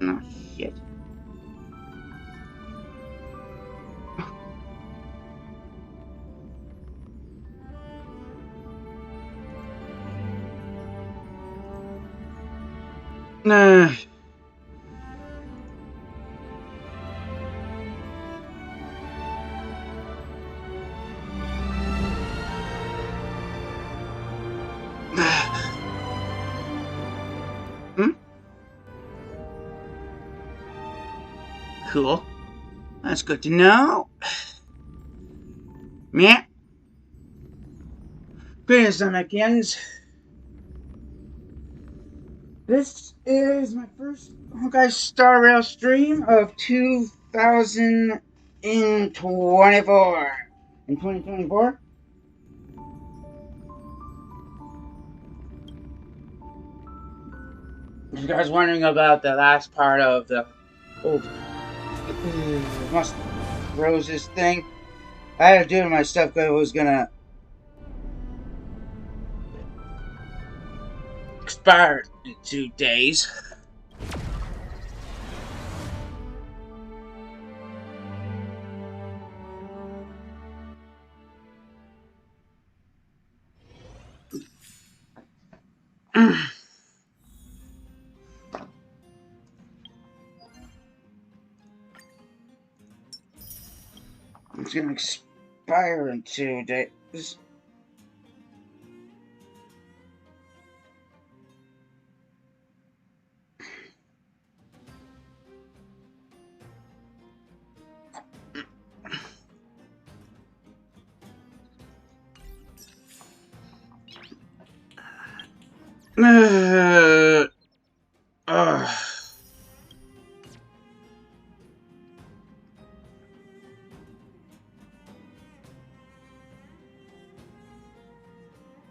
Oh, shit. Nah. Hmm? Cool. That's good to know. Meh. Greetings, Namekians. This is my first Honkai Star Rail stream of 2024. In 2024? If you guys wondering about the last part of the old Must Roses thing, I had to do my stuff because I was gonna expire in 2 days. It's gonna expire in 2 days. uh,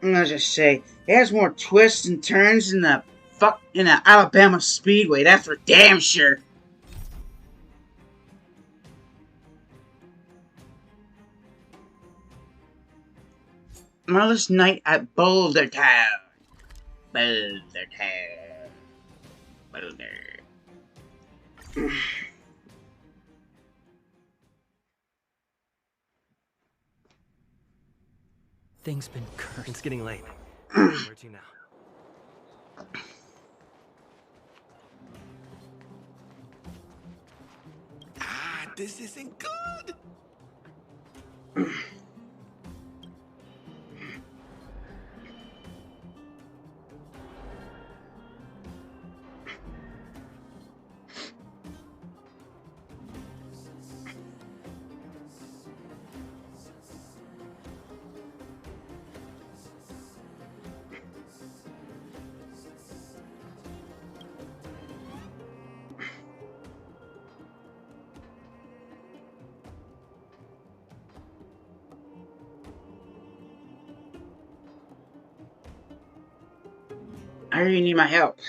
I'll just say, it has more twists and turns than the Alabama Speedway, that's for damn sure. Marvelous Night at Boulder Town. Boulder Town. Boulder. Thing's been cursed. It's getting late. Where to now? Ah, this isn't good. I really need my help.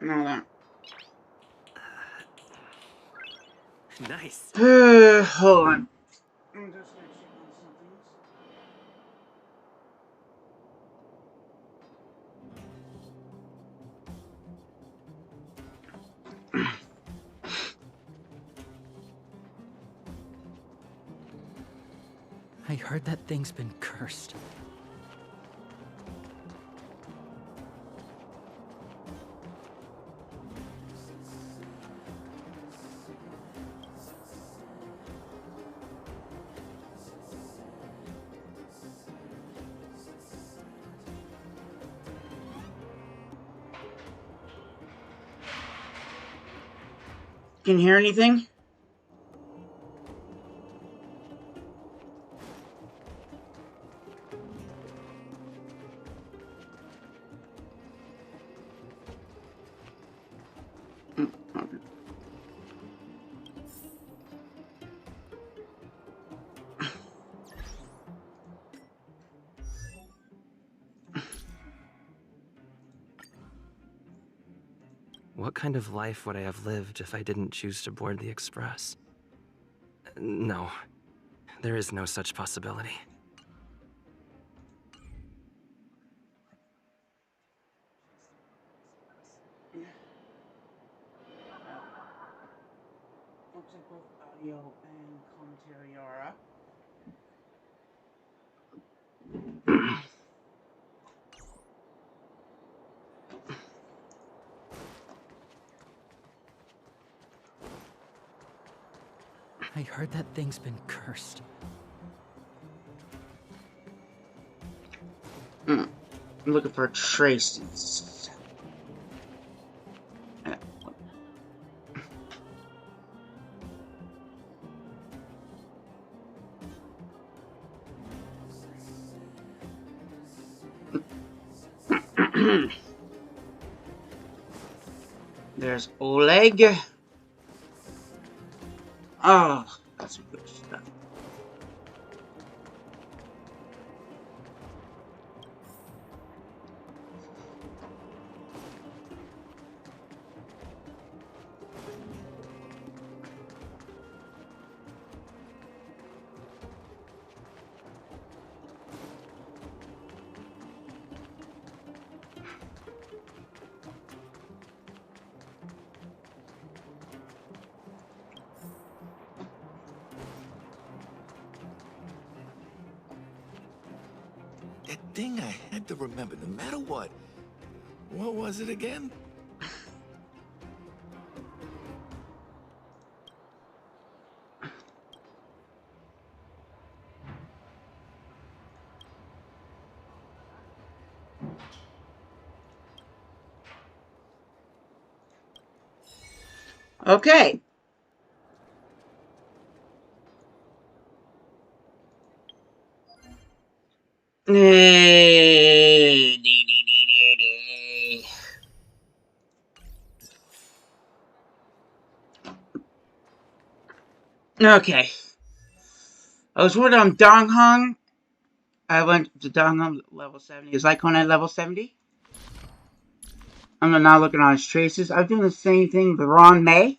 Hold on. Nice. Hold on. I heard that thing's been cursed. Can you hear anything? What kind of life would I have lived if I didn't choose to board the express? No, there is no such possibility. Looks like both audio and commentary are up. I heard that thing's been cursed. I'm looking for traces. There's Oleg. Oh, that's some good stuff. That thing I had to remember no matter what. What was it again? Okay. Okay. I was working on Donghong. I went to Donghong level 70. Is Lycon at level 70? I'm now looking on his traces. I'm doing the same thing with Ruin May.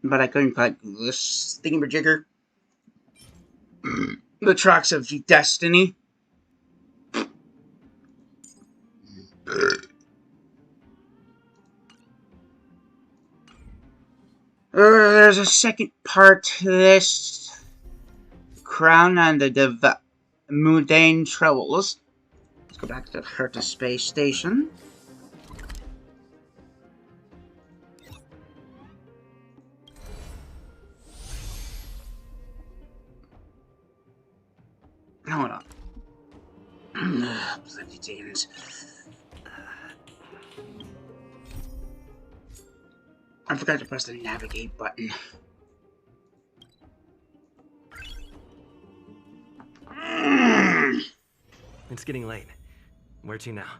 But I couldn't quite do this thingamajigger. The Trucks of Destiny. There's a second part to this. Crown and the Mundane Troubles. Let's go back to the Herta Space Station. Hold on. Bloody demons. I forgot to press the navigate button. It's getting late. Where to now?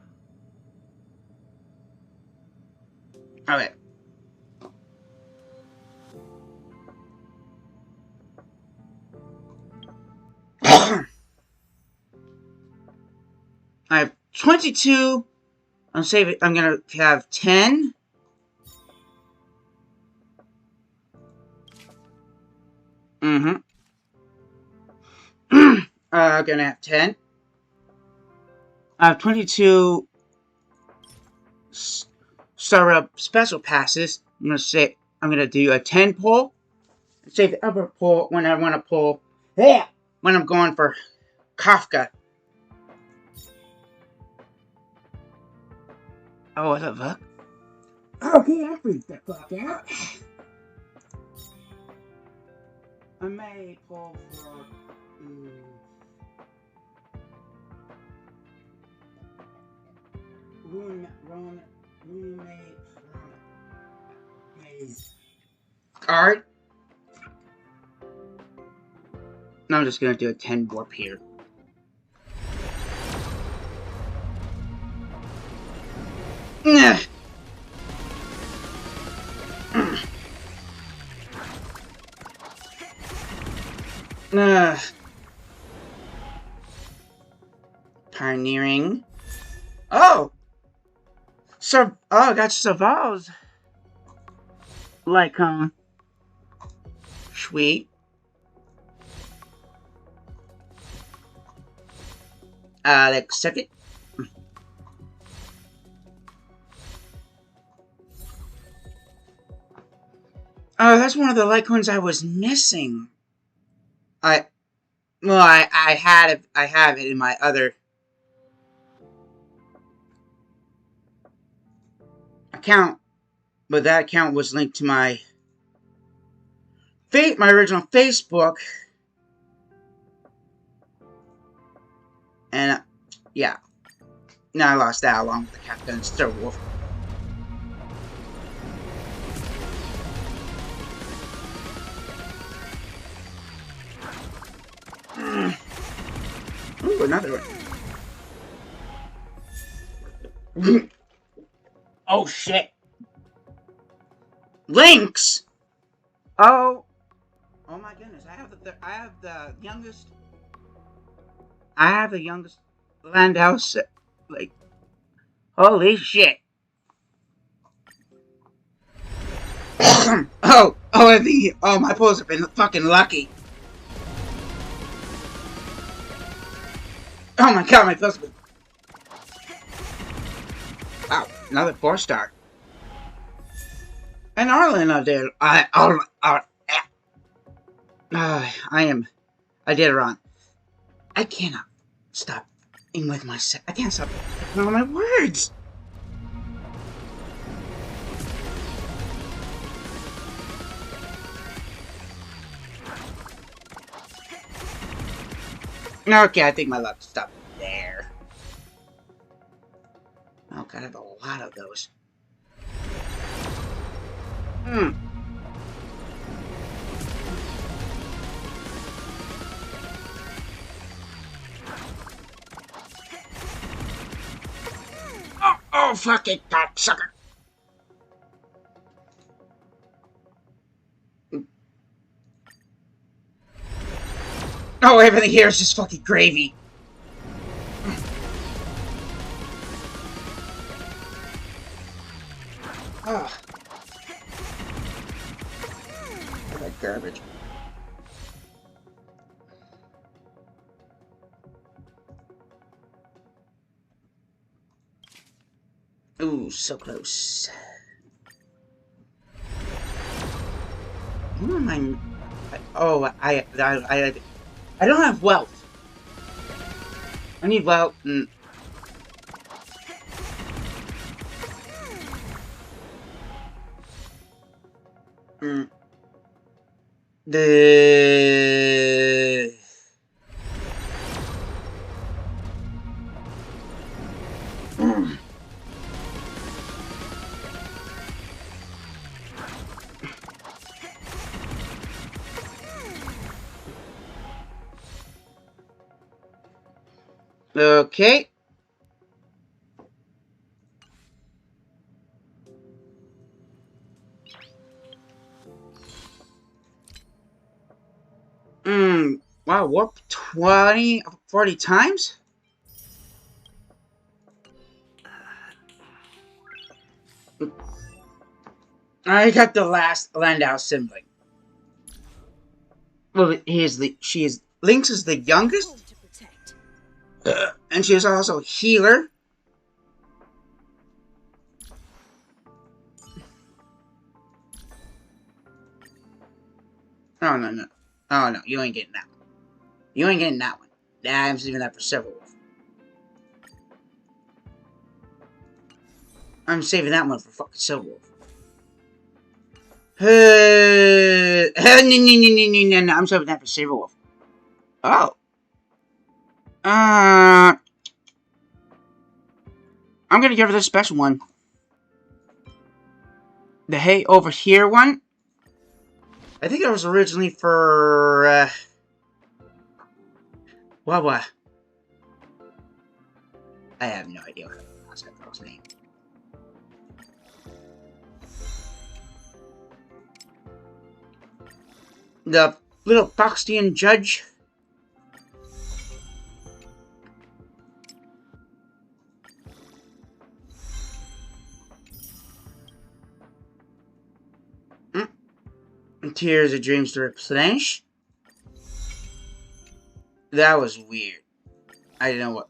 Okay. I have 22. I'm saving. I'm gonna have 10. I'm gonna have 10. I have 22 startup special passes. I'm gonna do a 10 pull. Save the upper pull when I want to pull. Yeah, when I'm going for Kafka. Oh, what the fuck? Okay, I freaked the fuck out. I may pull for. Rune Alright. Now I'm just gonna do a 10 warp here. Nah. Pioneering. Oh! I got Savals. Like, sweet. Accept it. Oh, that's one of the Lycons I was missing. I have it in my other account, but that account was linked to my original Facebook, and yeah, now I lost that along with the Captain Star Wolf. Ooh, another one. Oh shit! Lynx! Oh my goodness! I have the youngest. I have the youngest land house. Like, holy shit! My pulls have been fucking lucky. Oh my god, my pulls have been. Wow, another 4-star. And Arlen up there. I did it wrong. I cannot stop with myself. I can't stop all my words. Okay, I think my luck stopped there. Oh god, I have a lot of those. Oh, fuck it, cocksucker. Oh, everything here is just fucking gravy. Oh. That garbage. Ooh, so close. Who am I? Oh, I don't have wealth. I need wealth. The okay. Wow, warp 40 times? I got the last Landau sibling. Well, Lynx is the youngest, and she is also a healer. Oh no, you ain't getting that one. You ain't getting that one. I'm saving that for Silver Wolf. I'm saving that one for fucking Silver Wolf. No, I'm saving that for Silver Wolf. Oh. I'm gonna give her this special one. The Hey Over Here one. I think that was originally for, what? I have no idea what was that girl's name. The little Boxtian judge. Tears of Dreams to replenish. That was weird. I didn't know what.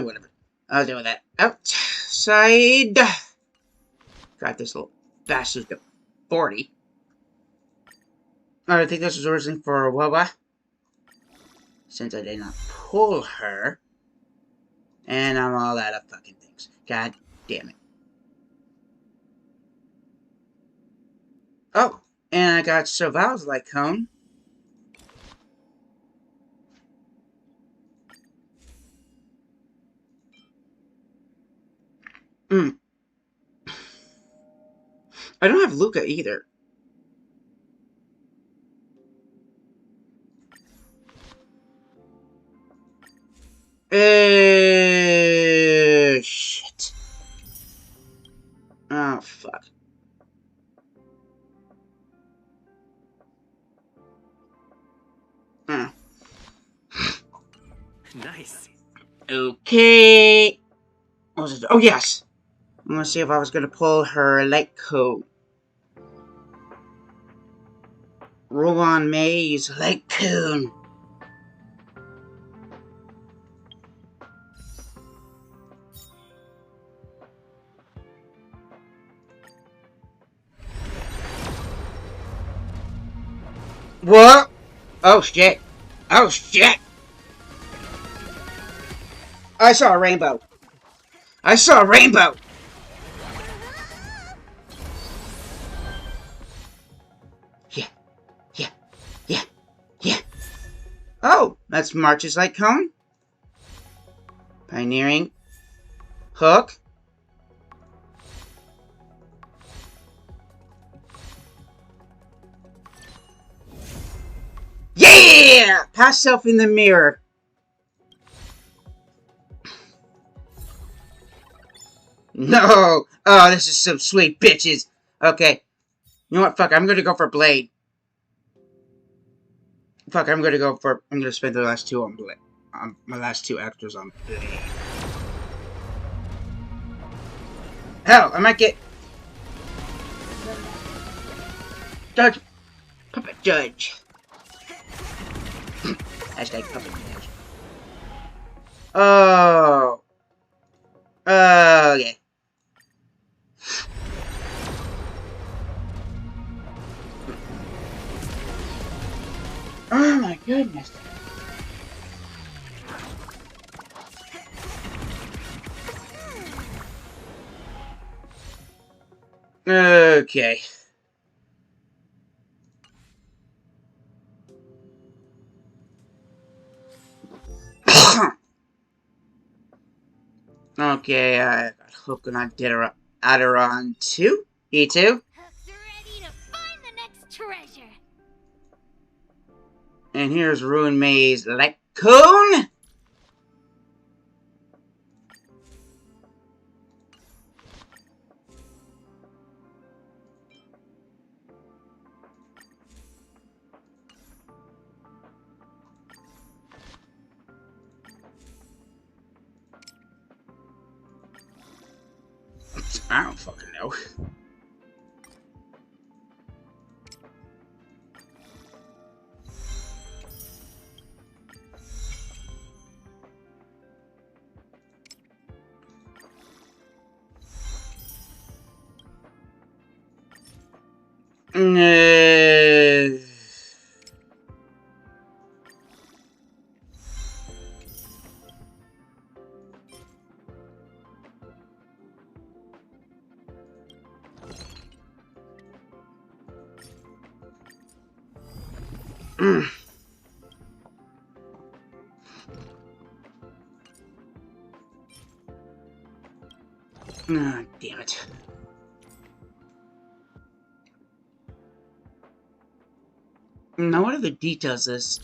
Whatever. I'll deal with that. Outside. Got this little bastard to 40. I think this was originally for Wawa. Since I did not pull her. And I'm all out of fucking things. God damn it. Oh, and I got Chauvel's Light Cone. I don't have Luca either. Shit. Oh, fuck. Nice. Okay. What was it? Oh, yes. I'm gonna see if I was gonna pull her light cone. Roll on May's light cone. What? Oh, shit. Oh, shit. I saw a rainbow. I saw a rainbow. Yeah, yeah, yeah, yeah. Oh, that's March's light cone. Pioneering. Hook. Yeah! Pass self in the mirror. No! Oh, this is some sweet bitches. Okay. You know what? Fuck, I'm gonna go for Blade. Fuck, I'm gonna spend the last two on Blade. My last two actors on Blade. Hell, I might get... Judge. Puppet Judge. Hashtag Puppet Judge. Oh. Okay. Oh my goodness. Okay. Okay, I got Hook and Aderon 2. E2. Hook's ready to find the next treasure. And here's Ruin May's Light Cone. I don't fucking know. Uh, Ah, damn it. Now, what are the details of this?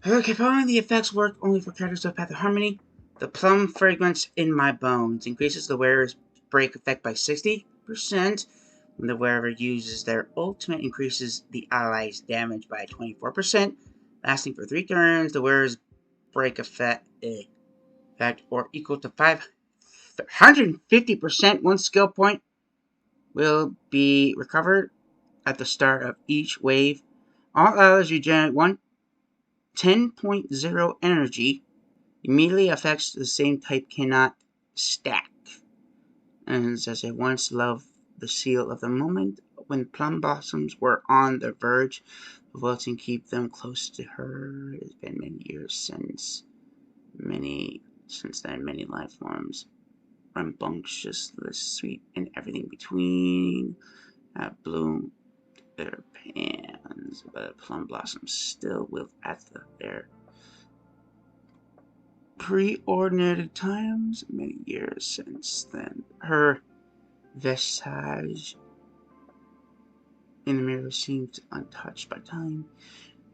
Okay, following the effects work only for characters of Path of Harmony. The plum fragrance in my bones increases the wearer's break effect by 60%. When the wearer uses their ultimate, increases the ally's damage by 24%. Lasting for 3 turns, the wearer's break effect or equal to 550%. One skill point will be recovered at the start of each wave. All allies regenerate 10.0 energy. Immediately affects the same type cannot stack. And it says, I once loved the seal of the moment when plum blossoms were on the verge of wilting. Keep them close to her. It's been many years since then, many life forms, rambunctious, the sweet, and everything between, have bloomed their pans, but plum blossoms still wilt at their preordinated times, many years since then. Her vestige in the mirror seems untouched by time,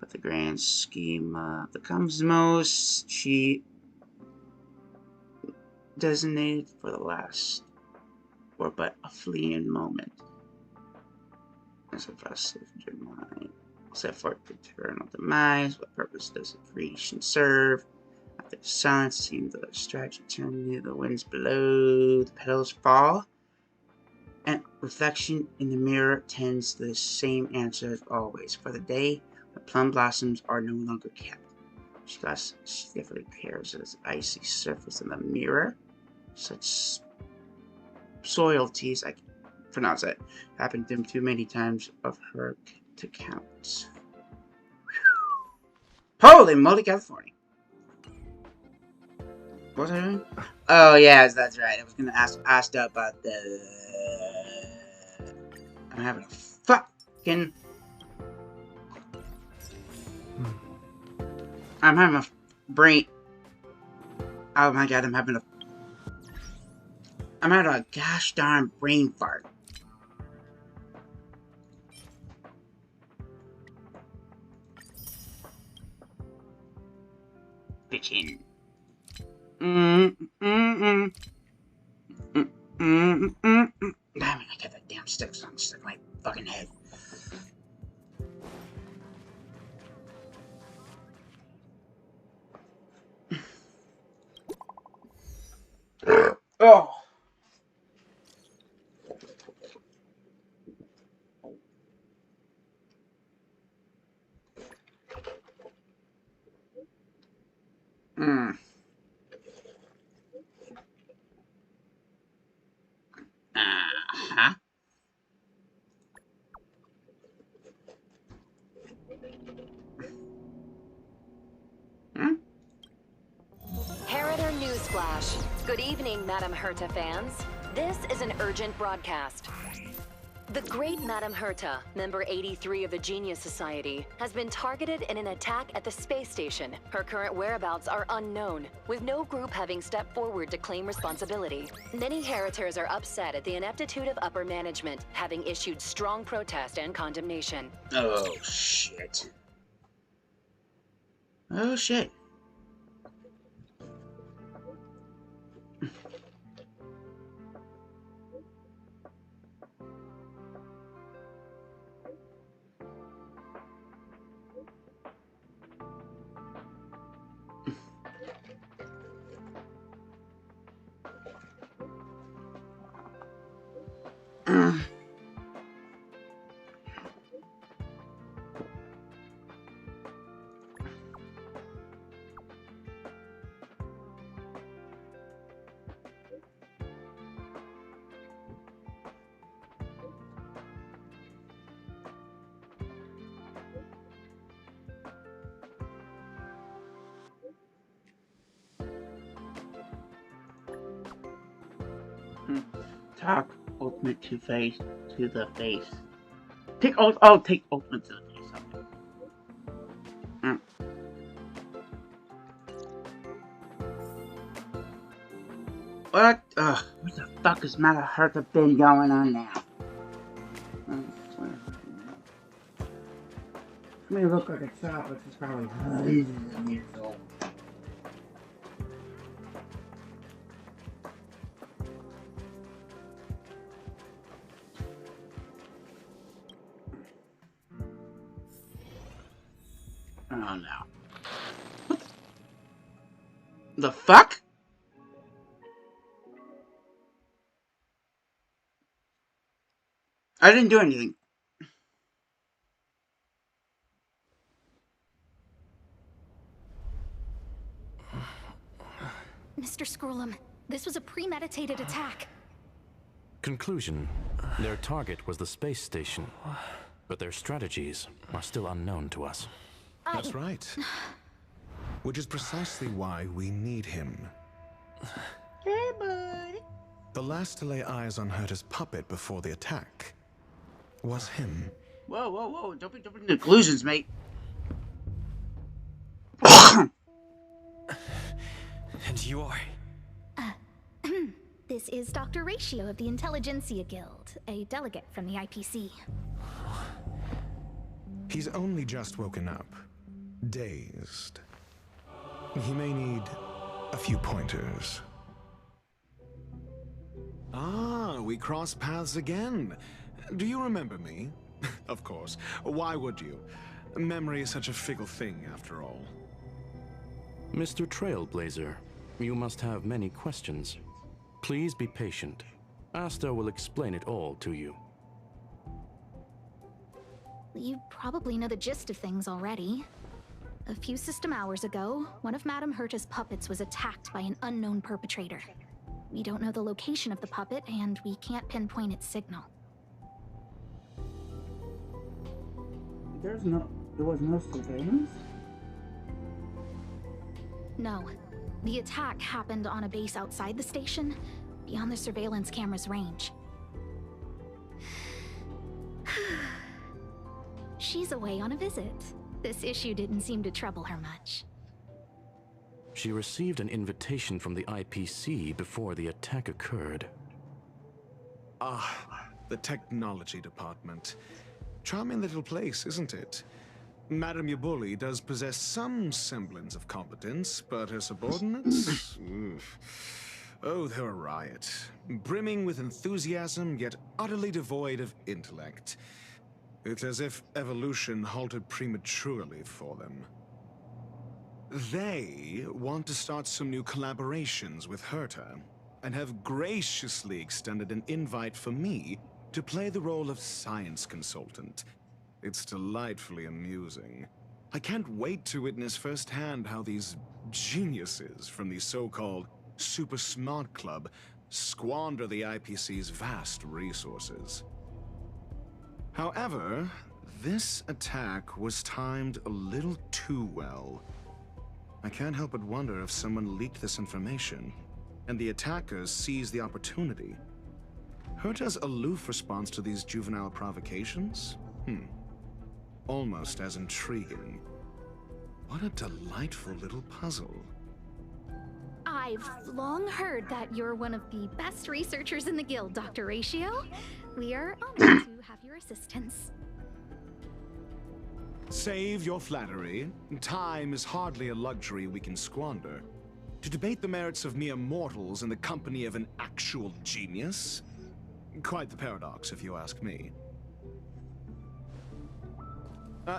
but the grand scheme of the cosmos she designated for the last were but a fleeting moment. As a vessel of your mind, set forth eternal demise, what purpose does creation serve? After the silence seemed the strategy terminated, the winds blow, the petals fall, and reflection in the mirror tends to the same answer as always. For the day, the plum blossoms are no longer kept. She definitely appears as the icy surface in the mirror. Such soilties, I can pronounce that, happened to him too many times of her to count. Holy moly, California! What was I doing? Oh, yes, that's right. I was gonna ask about the... I'm having a fucking... I'm having a brain... Oh my god, I'm having a gosh darn brain fart. Bitchin'. Damn it, I got that damn stick stuck in my fucking head. Oh. Uh-huh. Hmm? Heriter Newsflash. Good evening, Madame Herta fans. This is an urgent broadcast. The great Madame Herta, member 83 of the Genius Society, has been targeted in an attack at the space station. Her current whereabouts are unknown, with no group having stepped forward to claim responsibility. Many Heritors are upset at the ineptitude of upper management, having issued strong protest and condemnation. Oh, shit. Oh, shit. Talk ultimate to the face. Take ultimate to the face. Okay. What? Ugh, what the fuck has Mata Hertha been going on now? It may look like a shop, but it's probably hundreds of years old. Oh no. What the fuck? I didn't do anything. Mr. Scrollum, this was a premeditated attack. Conclusion: their target was the space station, but their strategies are still unknown to us. That's right. Which is precisely why we need him. Hey, buddy. The last to lay eyes on Herta's puppet before the attack was him. Whoa, whoa, whoa. Don't be jumping to conclusions, mate. And you are? This is Dr. Ratio of the Intelligentsia Guild, a delegate from the IPC. He's only just woken up, dazed. He may need a few pointers. Ah, we cross paths again. Do you remember me? Of course. Why would you? Memory is such a fickle thing, after all. Mr. Trailblazer, you must have many questions. Please be patient. Asta will explain it all to you. You probably know the gist of things already. A few system hours ago, one of Madame Herta's puppets was attacked by an unknown perpetrator. We don't know the location of the puppet, and we can't pinpoint its signal. There was no surveillance? No. The attack happened on a base outside the station, beyond the surveillance camera's range. She's away on a visit. This issue didn't seem to trouble her much. She received an invitation from the IPC before the attack occurred. Ah, the technology department. Charming little place, isn't it? Madame Yabuli does possess some semblance of competence, but her subordinates? Oof. Oh, they're a riot. Brimming with enthusiasm, yet utterly devoid of intellect. It's as if evolution halted prematurely for them. They want to start some new collaborations with Herta, and have graciously extended an invite for me to play the role of science consultant. It's delightfully amusing. I can't wait to witness firsthand how these geniuses from the so-called Super Smart Club squander the IPC's vast resources. However, this attack was timed a little too well. I can't help but wonder if someone leaked this information, and the attackers seized the opportunity. Herta's aloof response to these juvenile provocations? Almost as intriguing. What a delightful little puzzle. I've long heard that you're one of the best researchers in the guild, Dr. Ratio. We are honored to have your assistance. Save your flattery. Time is hardly a luxury we can squander. To debate the merits of mere mortals in the company of an actual genius? Quite the paradox, if you ask me.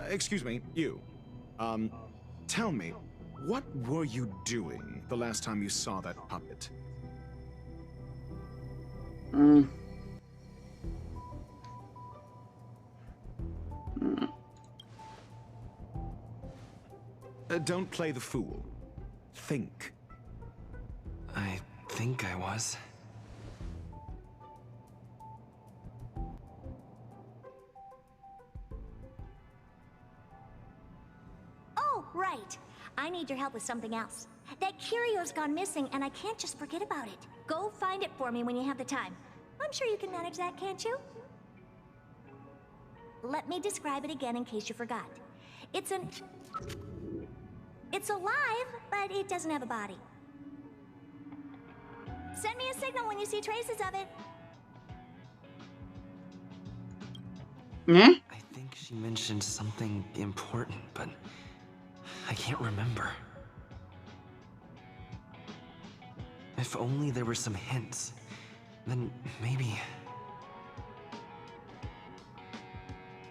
Excuse me, you. Tell me, what were you doing the last time you saw that puppet? Don't play the fool. Think. I think I was. Oh, right. I need your help with something else. That curio's gone missing, and I can't just forget about it. Go find it for me when you have the time. I'm sure you can manage that, can't you? Let me describe it again in case you forgot. It's alive, but it doesn't have a body. Send me a signal when you see traces of it. Yeah? I think she mentioned something important, but I can't remember. If only there were some hints, then maybe...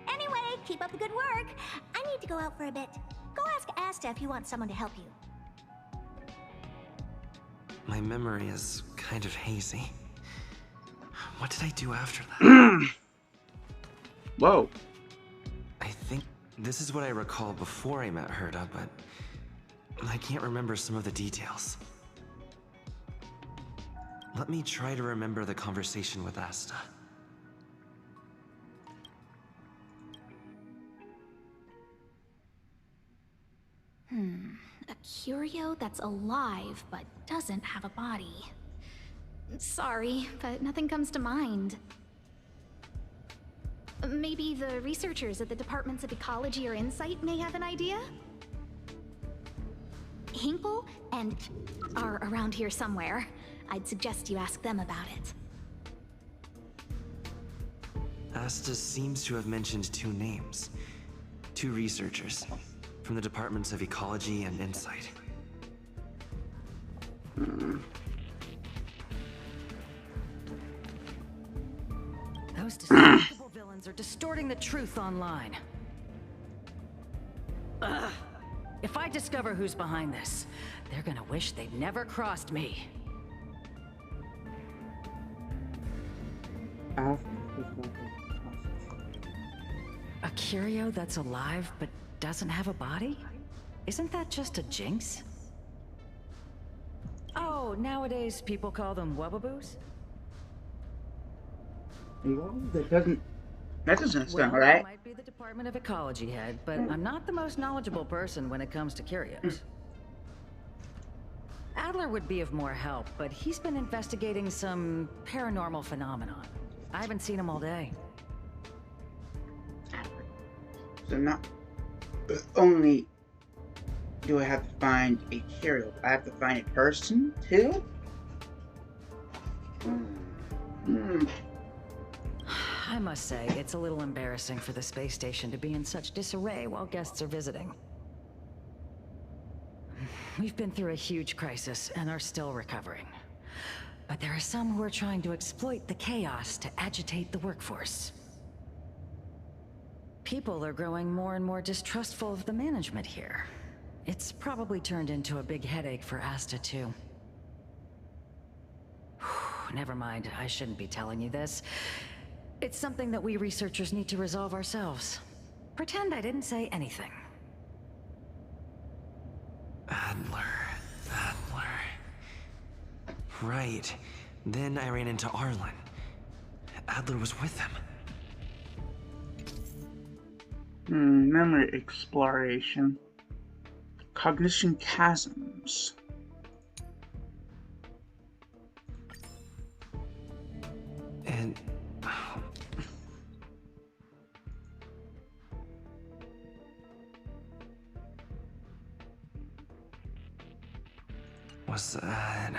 Anyway, keep up the good work. I need to go out for a bit. Go ask Asta if you want someone to help you. My memory is kind of hazy. What did I do after that? Whoa. I think this is what I recall before I met Herta, but I can't remember some of the details. Let me try to remember the conversation with Asta. A curio that's alive but doesn't have a body. Sorry, but nothing comes to mind. Maybe the researchers at the Departments of Ecology or Insight may have an idea? Hinkle and are around here somewhere. I'd suggest you ask them about it. Asta seems to have mentioned two names. Two researchers from the Departments of Ecology and Insight. Those despicable villains are distorting the truth online. Ugh. If I discover who's behind this, they're gonna wish they'd never crossed me. A curio that's alive but doesn't have a body? Isn't that just a jinx? Oh, nowadays people call them wubbaboos? That doesn't sound Well, right. I might be the Department of Ecology head, but I'm not the most knowledgeable person when it comes to curios. Adler would be of more help, but he's been investigating some paranormal phenomenon. I haven't seen him all day. So not only do I have to find a curio, I have to find a person too? I must say, it's a little embarrassing for the space station to be in such disarray while guests are visiting. We've been through a huge crisis and are still recovering. But there are some who are trying to exploit the chaos to agitate the workforce. People are growing more and more distrustful of the management here. It's probably turned into a big headache for Asta, too. Never mind, I shouldn't be telling you this. It's something that we researchers need to resolve ourselves. Pretend I didn't say anything. Adler. Right. Then I ran into Arlen. Adler was with him. Memory exploration. Cognition chasms. And... was that...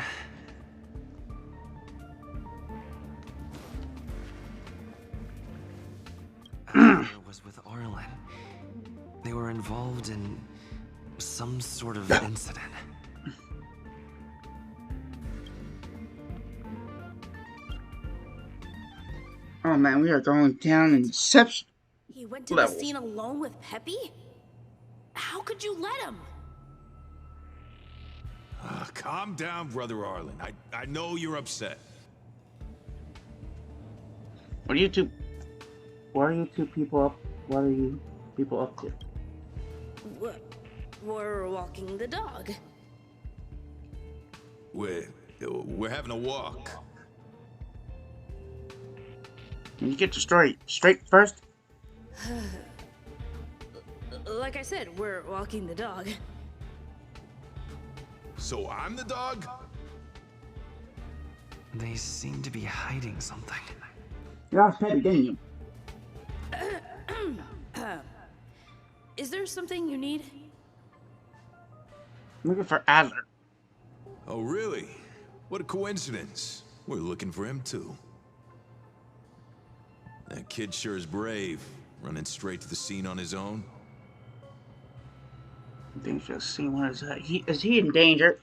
Adler was with Arlen. They were involved in some sort of incident. Oh man, we are going down in deception. He went to level. the scene alone with Peppy? How could you let him? Calm down, Brother Arlen. I know you're upset. What are you two people up? What are you people up to? We're walking the dog. We're having a walk. Can you get the story straight first? Like I said, we're walking the dog. So I'm the dog? They seem to be hiding something. You're outside again, you. Is there something you need? I'm looking for Adler. Oh, really? What a coincidence. We're looking for him too. That kid sure is brave, running straight to the scene on his own. I think just see what is that? Is he in danger?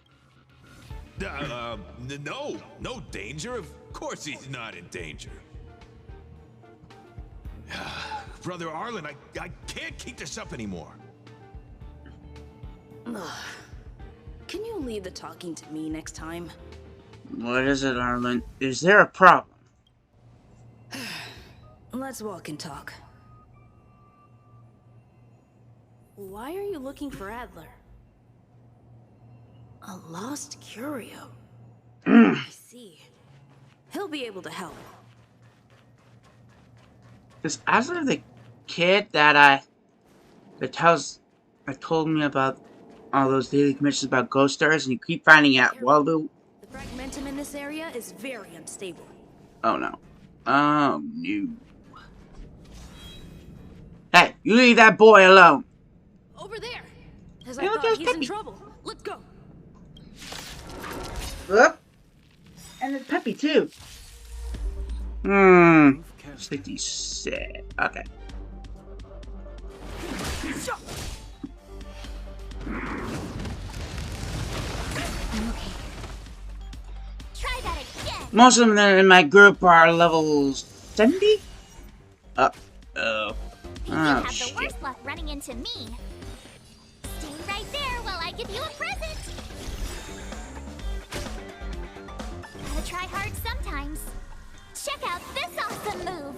No danger. Of course he's not in danger. Brother Arlen, I can't keep this up anymore. Can you leave the talking to me next time? What is it, Arlen? Is there a problem? Let's walk and talk. Why are you looking for Adler? A lost curio. I see. He'll be able to help. Is Adler the kid that told me about all those daily commissions about ghost stars, and you keep finding out Waldo? The fragmentum in this area is very unstable. Oh no. Oh no. Hey, you leave that boy alone. Over there. As Hey, I look, thought, there's he's in Peppy. trouble. Let's go. Up. And it's Peppy too. 56. Okay. Try that again. Most of them in my group are level 70? Oh. You have the worst luck running into me. Stay right there while I give you a present. Gotta try hard sometimes. Check out this awesome move.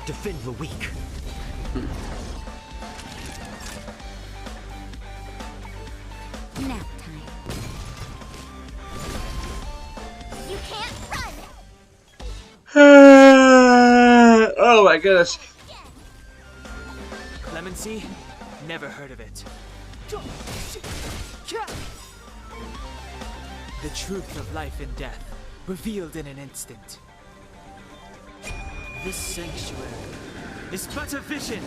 Defend the weak. Nap time. You can't run. Oh my goodness. Clemency? Never heard of it. The truth of life and death, revealed in an instant. This sanctuary is but a vision.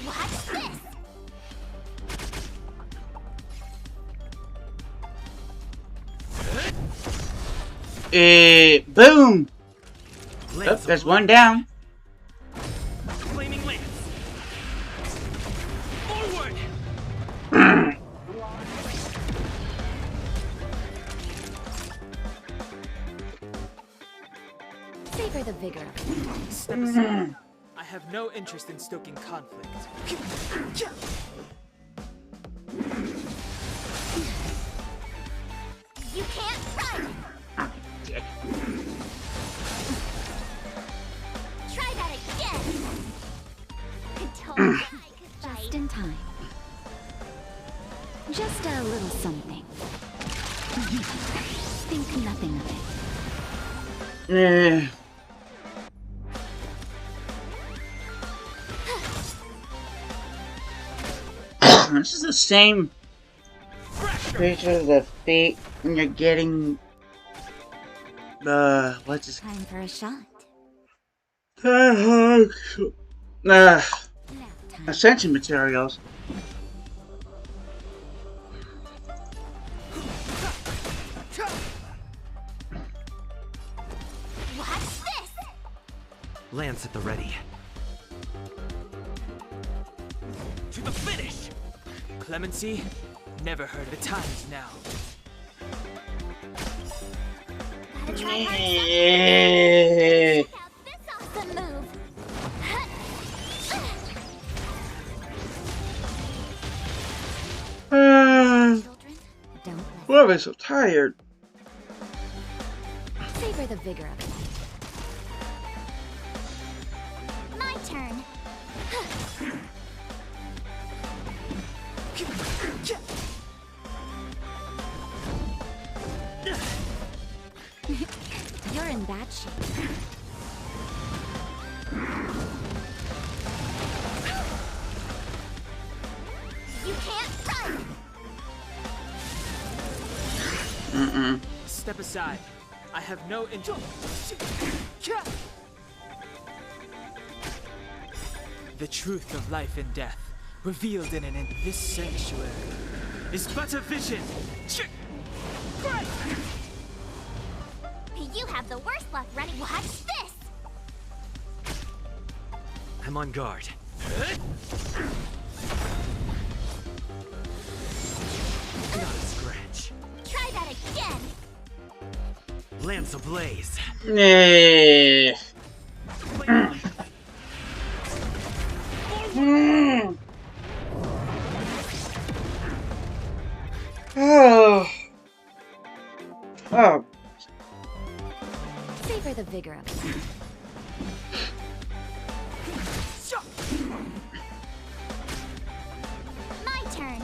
Watch this. Boom. Oh, there's one down. Flaming lance. Forward. Savor the vigor. Step aside. I have no interest in stoking conflict. You can't run. Try that again. Just in time. Just a little something. Think nothing of it. This is the same creature of the fate when you're getting the what's this? Time for a shot. Ascension materials. Watch this. Lance at the ready. To the finish! Clemency? Never heard of the times now. Gotta try hard Yeah. Check out this awesome move. Children, don't Why am I so tired? savor the vigor of it. My turn. You're in bad shape. You can't run. Step aside. I have no interest. The truth of life and death, revealed in this sanctuary, is but a vision. You have the worst luck running. Watch this! I'm on guard. Not a scratch. Try that again! Lance ablaze. Nah. Oh. Oh. Savor the vigor of it. My turn.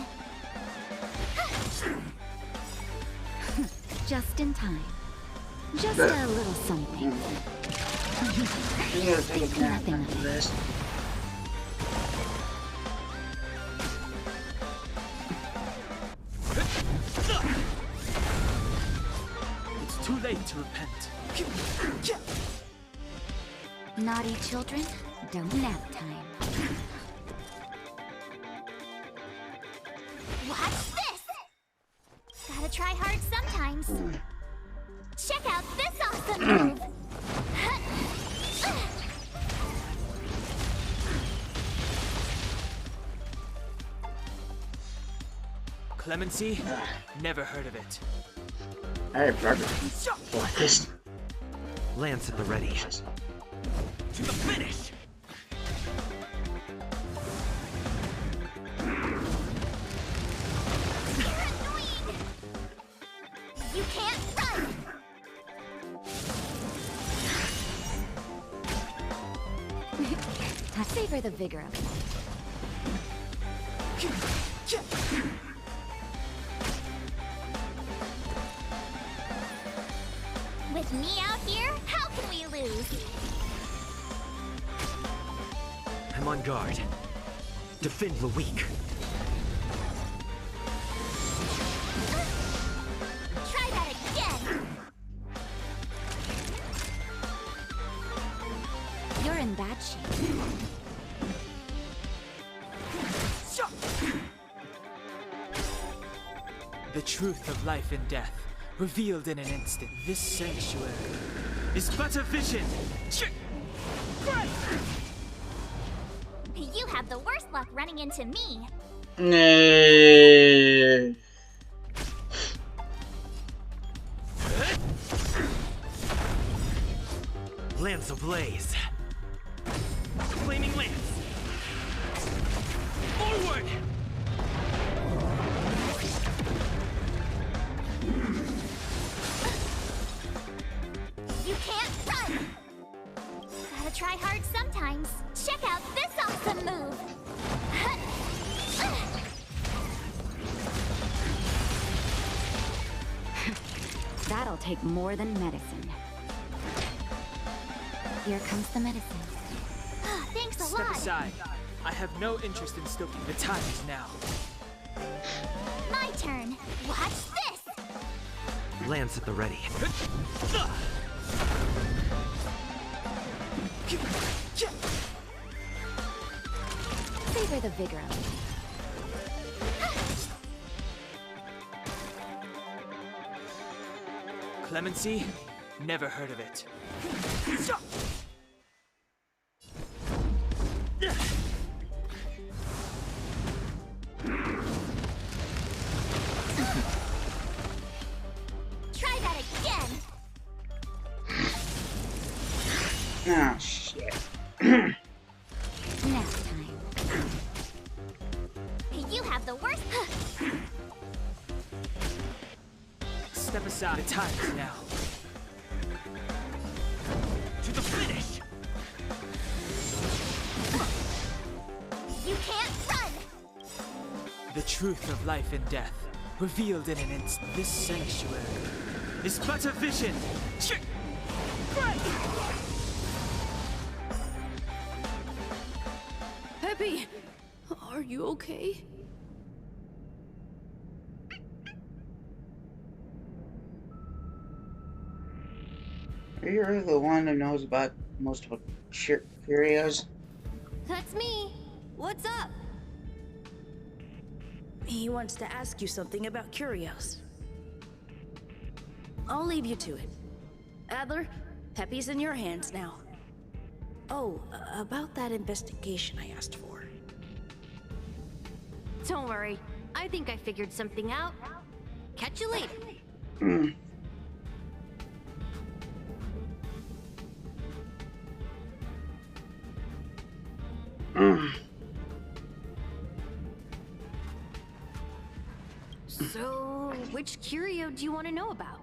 Just in time. Just a little something. I'm gonna take a nap Nothing. after this. It's too late to repent. Naughty children, don't nap time. Watch this! Gotta try hard sometimes. Check out this awesome move! Clemency? Never heard of it. Alright, brother. For this. Lance at the ready. To the finish! You're annoying! You can't run! Savor the vigor of it. With me out here, how can we lose? I'm on guard. Defend the weak. Try that again! You're in bad shape. The truth of life and death, revealed in an instant. This sanctuary is but a vision. You have the worst luck running into me. Nah. Lance ablaze. Flaming lance. Forward! You can't run! Gotta try hard sometimes. Check out this awesome move! That'll take more than medicine. Here comes the medicine. Thanks a Step lot! aside. I have no interest in stoking. The time is now. My turn! Watch this! Lance at the ready. Savor the vigor of it. Clemency? Never heard of it. Try that again! Ah, shit. Nap time. You have the worst. Step aside. The time is now. To the finish! You can't run! The truth of life and death, revealed in an instant. This sanctuary is but a vision. Peppy, are you okay? Are you really the one who knows about most about curios? That's me. What's up? He wants to ask you something about curios. I'll leave you to it. Adler, Peppy's in your hands now. Oh, about that investigation I asked for. Don't worry. I think I figured something out. Catch you later. So, which curio do you want to know about?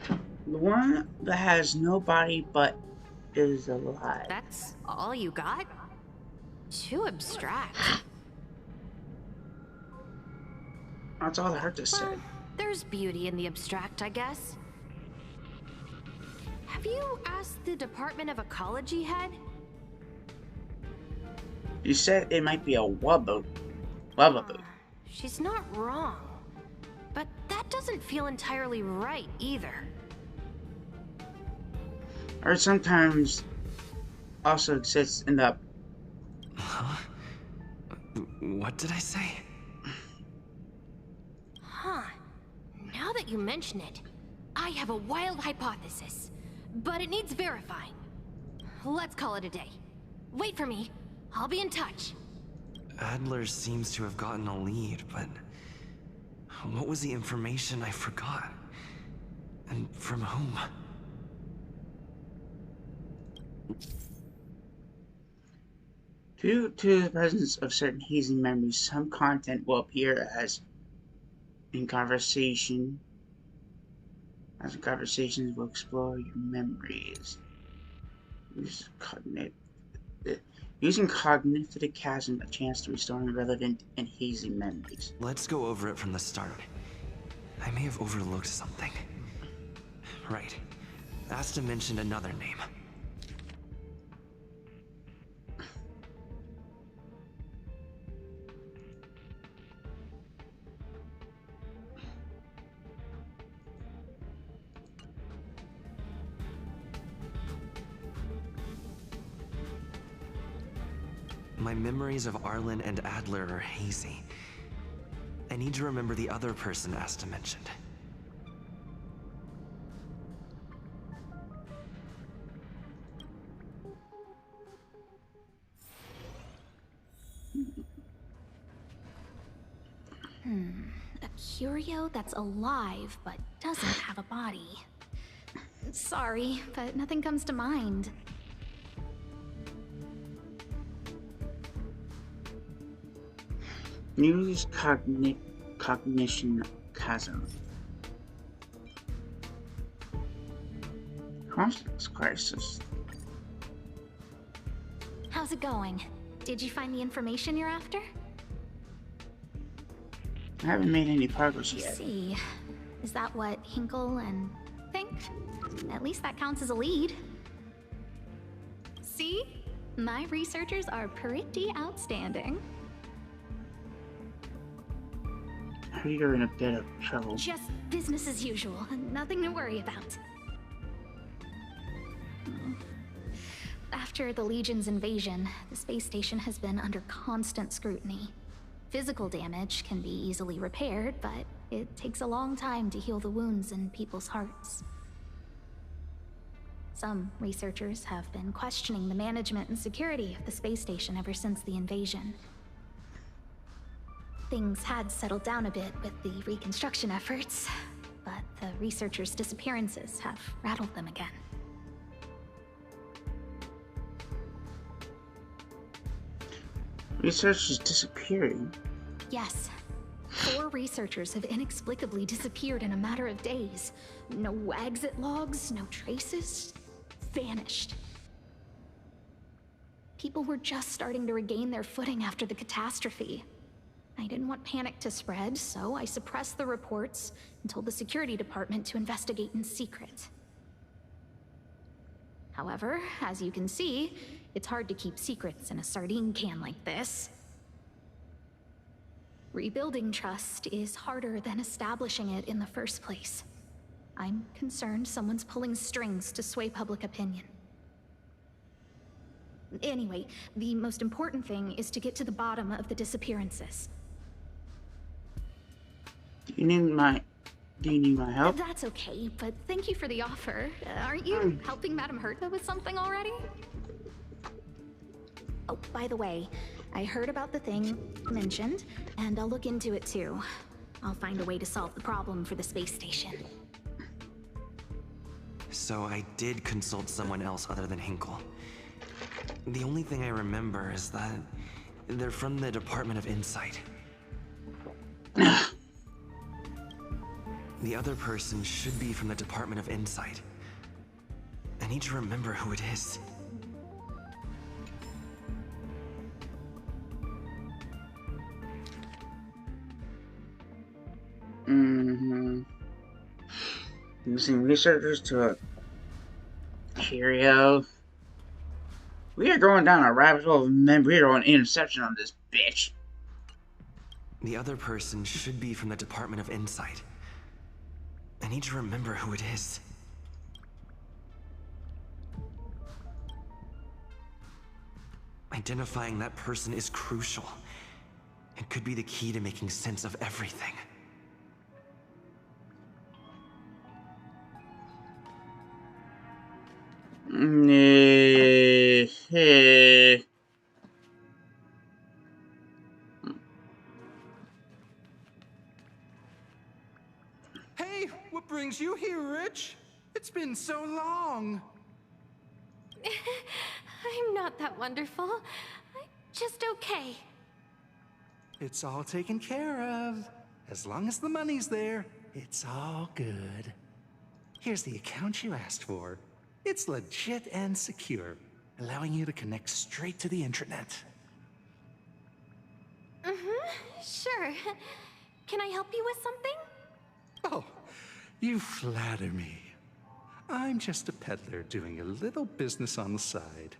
The one that has no body but is alive. That's all you got? Too abstract. That's all the Herta said. Well, there's beauty in the abstract, I guess. Have you asked the Department of Ecology head? You said it might be a wubba. She's not wrong. But that doesn't feel entirely right either. Or sometimes also exists in the... Huh? What did I say? Huh. Now that you mention it, I have a wild hypothesis. But it needs verifying. Let's call it a day. Wait for me. I'll be in touch. Adler seems to have gotten a lead, but... what was the information I forgot? And from whom? Due to the presence of certain hazy memories, some content will appear as in conversation. As in conversations will explore your memories. Using cognitive chasm, a chance to restore relevant and hazy memories. Let's go over it from the start. I may have overlooked something. Right. Asta mentioned another name. My memories of Arlen and Adler are hazy. I need to remember the other person Asta mentioned. A curio that's alive but doesn't have a body. Sorry, but nothing comes to mind. Use cognition chasm. Conscience crisis. How's it going? Did you find the information you're after? I haven't made any progress I yet. see. Is that what Hinkle and think? At least that counts as a lead. See? My researchers are pretty outstanding. You're in a bit of trouble. Just business as usual. Nothing to worry about. After the Legion's invasion, the space station has been under constant scrutiny. Physical damage can be easily repaired, but it takes a long time to heal the wounds in people's hearts. Some researchers have been questioning the management and security of the space station ever since the invasion. Things had settled down a bit with the reconstruction efforts, but the researchers' disappearances have rattled them again. Research is disappearing. Yes. 4 researchers have inexplicably disappeared in a matter of days. No exit logs, no traces. Vanished. People were just starting to regain their footing after the catastrophe. I didn't want panic to spread, so I suppressed the reports and told the security department to investigate in secret. However, as you can see, it's hard to keep secrets in a sardine can like this. Rebuilding trust is harder than establishing it in the first place. I'm concerned someone's pulling strings to sway public opinion. Anyway, the most important thing is to get to the bottom of the disappearances. Do you need my help? That's okay, but thank you for the offer. Aren't you helping Madame Herta with something already? Oh, by the way, I heard about the thing mentioned, and I'll look into it too. I'll find a way to solve the problem for the space station. So I did consult someone else other than Hinkle. The only thing I remember is that they're from the Department of Insight. The other person should be from the Department of Insight. I need to remember who it is. Using researchers to Curio. We are going down a rabbit hole of memory. We are on interception on this bitch. The other person should be from the Department of Insight. I need to remember who it is. Identifying that person is crucial. It could be the key to making sense of everything. Hey, what brings you here, Rich? It's been so long. I'm not that wonderful. I'm just okay. It's all taken care of. As long as the money's there, it's all good. Here's the account you asked for. It's legit and secure, allowing you to connect straight to the intranet. Sure. Can I help you with something? Oh, you flatter me. I'm just a peddler doing a little business on the side.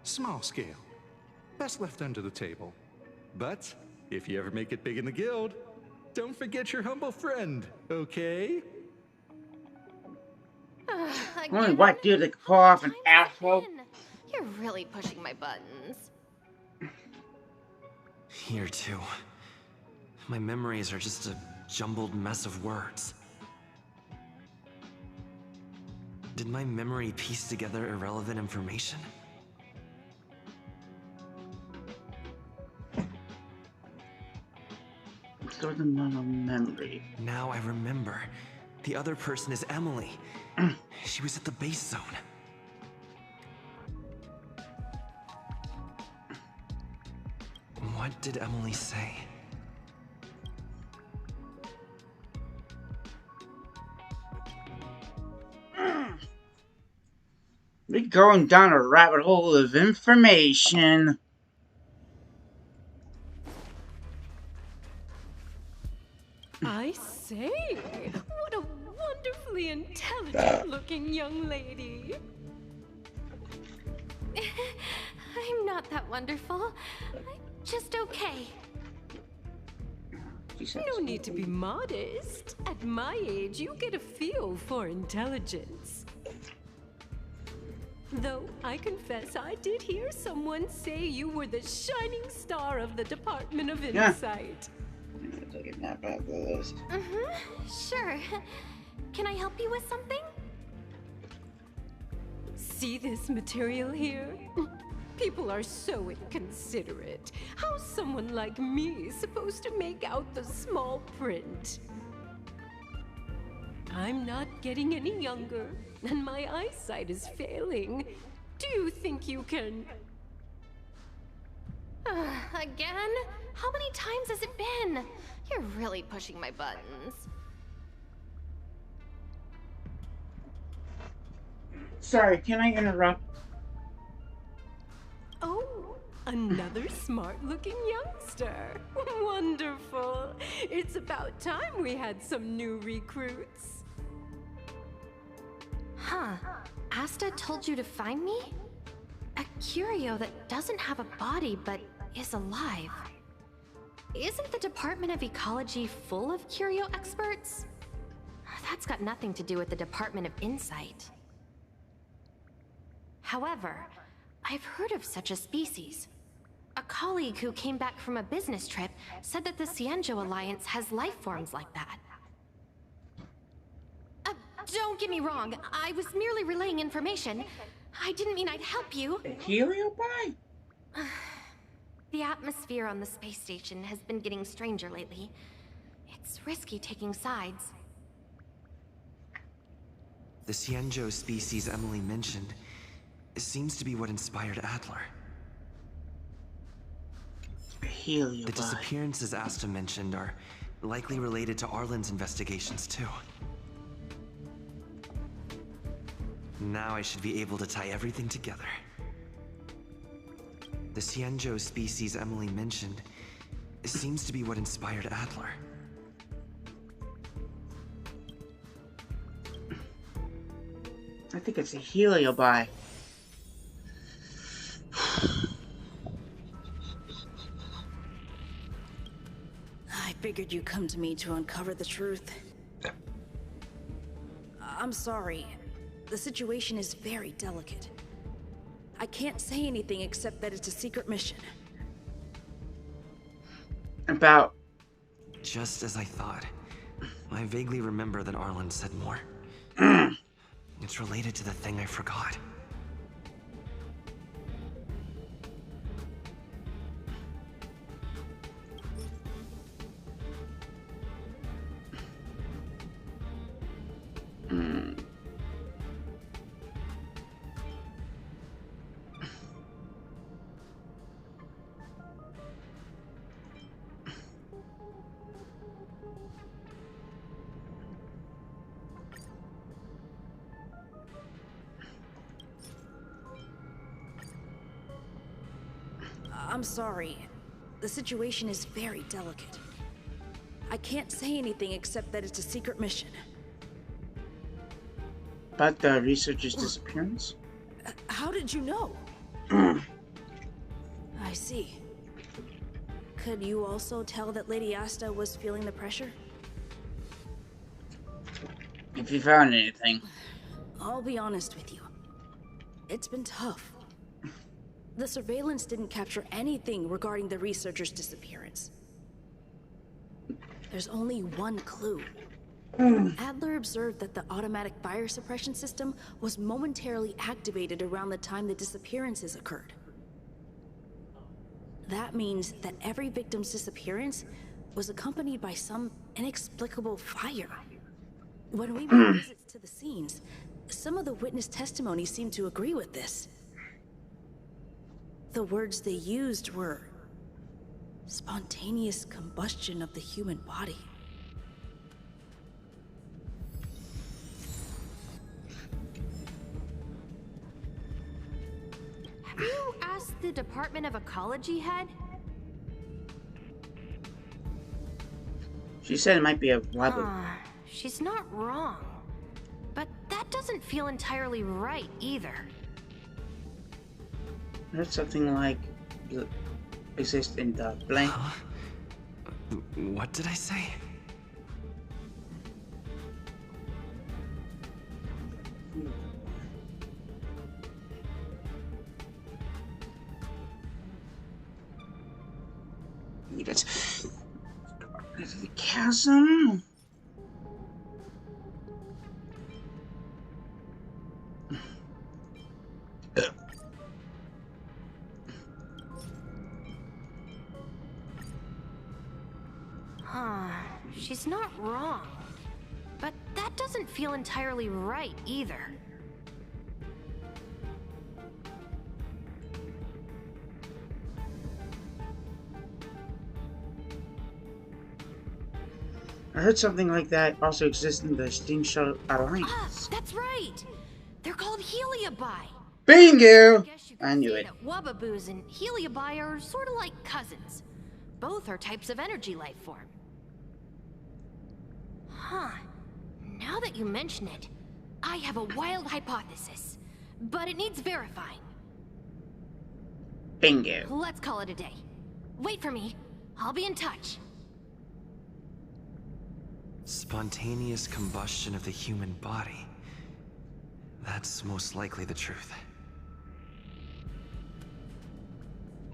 Small scale. Best left under the table. But if you ever make it big in the guild, don't forget your humble friend, okay? Only white dude that could pull off an afro. You're really pushing my buttons. Here too. My memories are just a jumbled mess of words. Did my memory piece together irrelevant information? Let's go to the memory. Now I remember. The other person is Emily. She was at the base zone. What did Emily say? We're going down a rabbit hole of information. I say, what a wonderfully intelligent-looking young lady. I'm not that wonderful. I'm just okay. No need to be modest. At my age, you get a feel for intelligence. Though I confess I did hear someone say you were the shining star of the Department of Insight. Take a nap after this. Sure. Can I help you with something? See this material here? People are so inconsiderate. How's someone like me supposed to make out the small print? I'm not getting any younger, and my eyesight is failing. Do you think you can... Again? How many times has it been? You're really pushing my buttons. Sorry, can I interrupt? Oh, another smart-looking youngster. Wonderful. It's about time we had some new recruits. Huh. Asta told you to find me? A curio that doesn't have a body but is alive. Isn't the Department of Ecology full of curio experts? that's got nothing to do with the Department of Insight. However, I've heard of such a species. A colleague who came back from a business trip said that the Cienjo Alliance has life forms like that. Don't get me wrong, I was merely relaying information. I didn't mean I'd help you. A heliobi? The atmosphere on the space station has been getting stranger lately. It's risky taking sides. The Cienjo species Emily mentioned seems to be what inspired Adler. Heliobi. The disappearances Asta mentioned are likely related to Arlen's investigations too. Now I should be able to tie everything together. The Cienjo species Emily mentioned seems to be what inspired Adler. I think it's a heliobi. I figured you'd come to me to uncover the truth. I'm sorry. The situation is very delicate. I can't say anything except that it's a secret mission. About... Just as I thought. I vaguely remember that Arlen said more. It's related to the thing I forgot. I'm sorry. The situation is very delicate. I can't say anything except that it's a secret mission. About the researcher's disappearance? How did you know? I see. Could you also tell that Lady Asta was feeling the pressure? If you found anything. I'll be honest with you. It's been tough. The surveillance didn't capture anything regarding the researcher's disappearance. There's only one clue. Adler observed that the automatic fire suppression system was momentarily activated around the time the disappearances occurred. That means that every victim's disappearance was accompanied by some inexplicable fire. When we made visits to the scenes, some of the witness testimony seemed to agree with this. The words they used were spontaneous combustion of the human body. Have you asked the Department of Ecology head? She said it might be a lab. She's not wrong. But that doesn't feel entirely right either. There's something like exist in the blank. What did I say? It's the chasm. She's not wrong. But that doesn't feel entirely right either. I heard something like that also exists in the Steam Shuttle Alliance. That's right! They're called heliobi. Bingo! I knew it. Wubbaboos and heliobi are sort of like cousins. Both are types of energy life form. Huh. Now that you mention it, I have a wild hypothesis, but it needs verifying. Bingo. Let's call it a day. Wait for me. I'll be in touch. Spontaneous combustion of the human body. That's most likely the truth.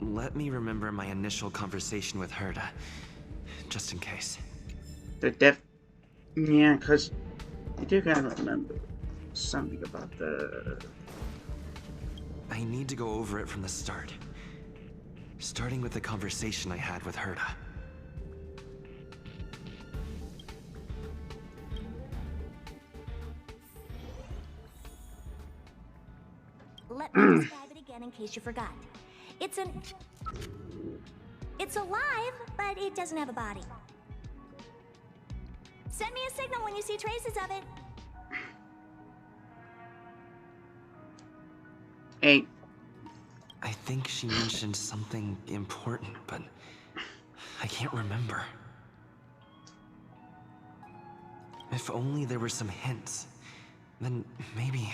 Let me remember my initial conversation with Herta, just in case. Yeah, because you do gotta remember something about the... I need to go over it from the start. Starting with the conversation I had with Herta. Let me describe it again in case you forgot. It's alive, but it doesn't have a body. Send me a signal when you see traces of it. Hey. I think she mentioned something important, but I can't remember. If only there were some hints, then maybe...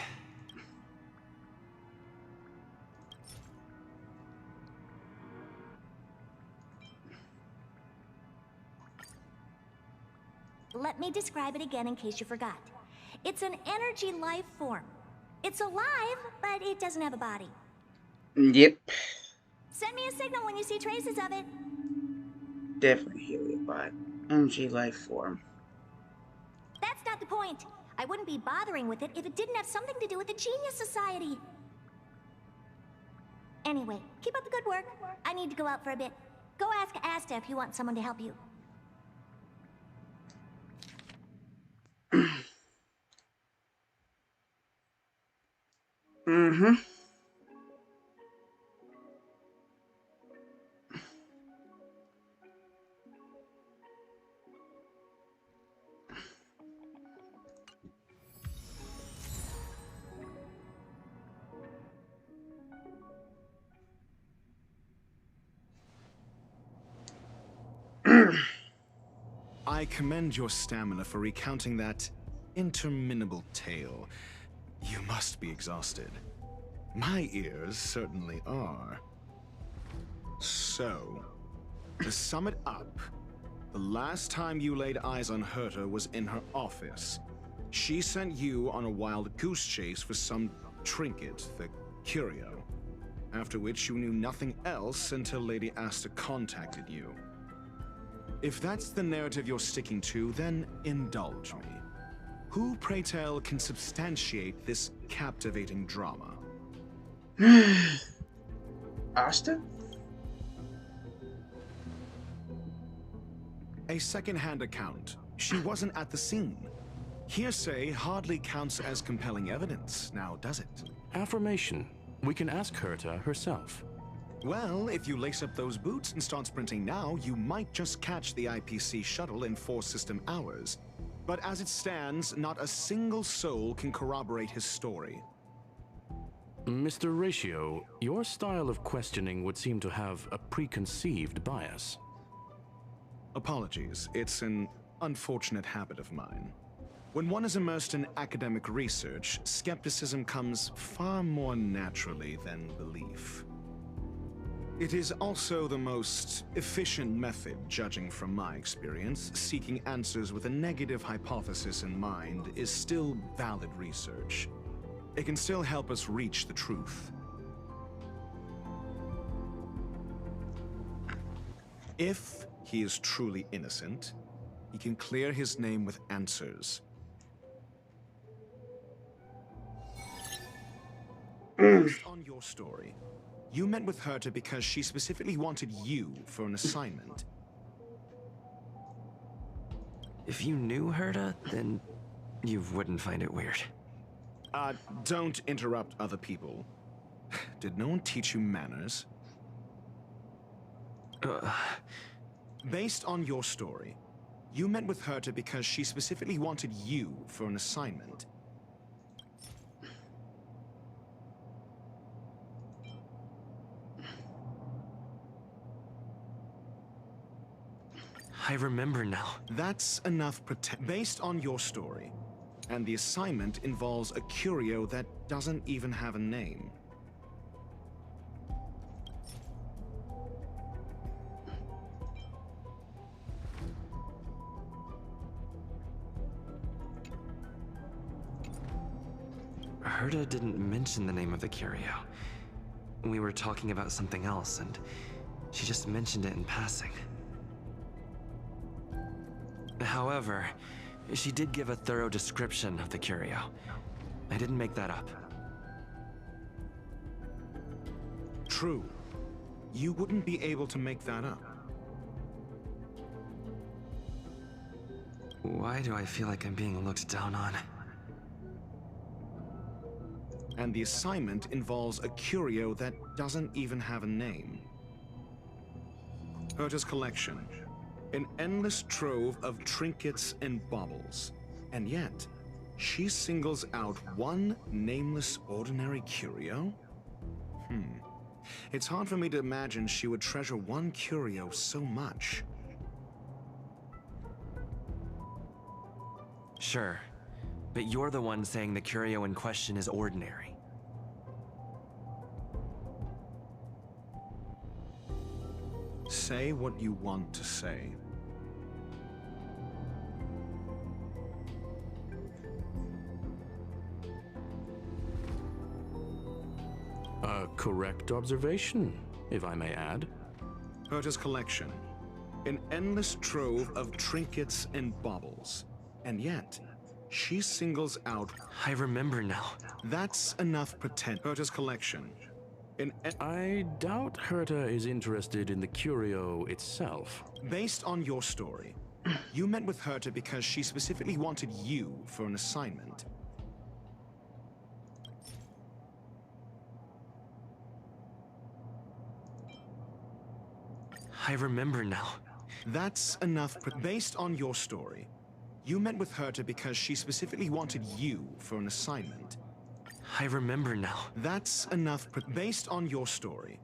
Let me describe it again in case you forgot. It's an energy life form. It's alive, but it doesn't have a body. Yep. Send me a signal when you see traces of it. Definitely heliobot. Energy life form. That's not the point. I wouldn't be bothering with it if it didn't have something to do with the Genius Society. Anyway, keep up the good work. I need to go out for a bit. Go ask Asta if you want someone to help you. Mm-hmm. I commend your stamina for recounting that interminable tale. You must be exhausted. My ears certainly are. So, to sum it up, the last time you laid eyes on Herta was in her office. She sent you on a wild goose chase for some trinket, the curio. After which you knew nothing else until Lady Asta contacted you. If that's the narrative you're sticking to, then indulge me. Who, pray tell, can substantiate this captivating drama? Asta? A second-hand account. She wasn't at the scene. Hearsay hardly counts as compelling evidence, now does it? Affirmation. We can ask Herta herself. Well, if you lace up those boots and start sprinting now, you might just catch the IPC shuttle in 4 system hours. But as it stands, not a single soul can corroborate his story. Mr. Ratio, your style of questioning would seem to have a preconceived bias. Apologies, it's an unfortunate habit of mine. When one is immersed in academic research, skepticism comes far more naturally than belief. It is also the most efficient method, judging from my experience. Seeking answers with a negative hypothesis in mind is still valid research. It can still help us reach the truth. If he is truly innocent, he can clear his name with answers. Based on your story, you met with Herta because she specifically wanted you for an assignment. If you knew Herta, then you wouldn't find it weird. Don't interrupt other people. Did no one teach you manners? Based on your story, you met with Herta because she specifically wanted you for an assignment. I remember now. That's enough based on your story. And the assignment involves a curio that doesn't even have a name. Herta didn't mention the name of the curio. We were talking about something else, and she just mentioned it in passing. However, she did give a thorough description of the curio. I didn't make that up. True. You wouldn't be able to make that up. Why do I feel like I'm being looked down on? And the assignment involves a curio that doesn't even have a name. Herta's collection. An endless trove of trinkets and baubles. And yet, she singles out one nameless ordinary curio? It's hard for me to imagine she would treasure one curio so much. Sure, but you're the one saying the curio in question is ordinary. Say what you want to say. A correct observation, if I may add. Herta's collection. An endless trove of trinkets and baubles. And yet, she singles out... I remember now. That's enough pretend. Herta's collection. I doubt Herta is interested in the curio itself. Based on your story, you met with Herta because she specifically wanted you for an assignment. I remember now. That's enough. Based on your story, you met with Herta because she specifically wanted you for an assignment. I remember now. That's enough. Based on your story,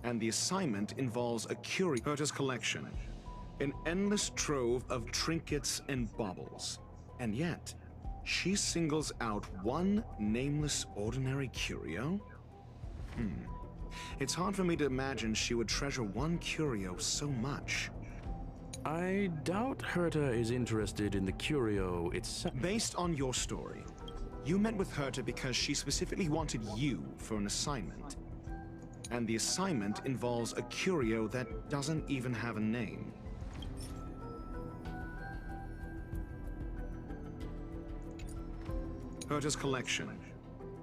and the assignment involves a curio. Herta's collection. An endless trove of trinkets and baubles. And yet, she singles out one nameless ordinary curio? It's hard for me to imagine she would treasure one curio so much. I doubt Herta is interested in the curio itself. Based on your story, you met with Herta because she specifically wanted you for an assignment. And the assignment involves a curio that doesn't even have a name. Herta's collection.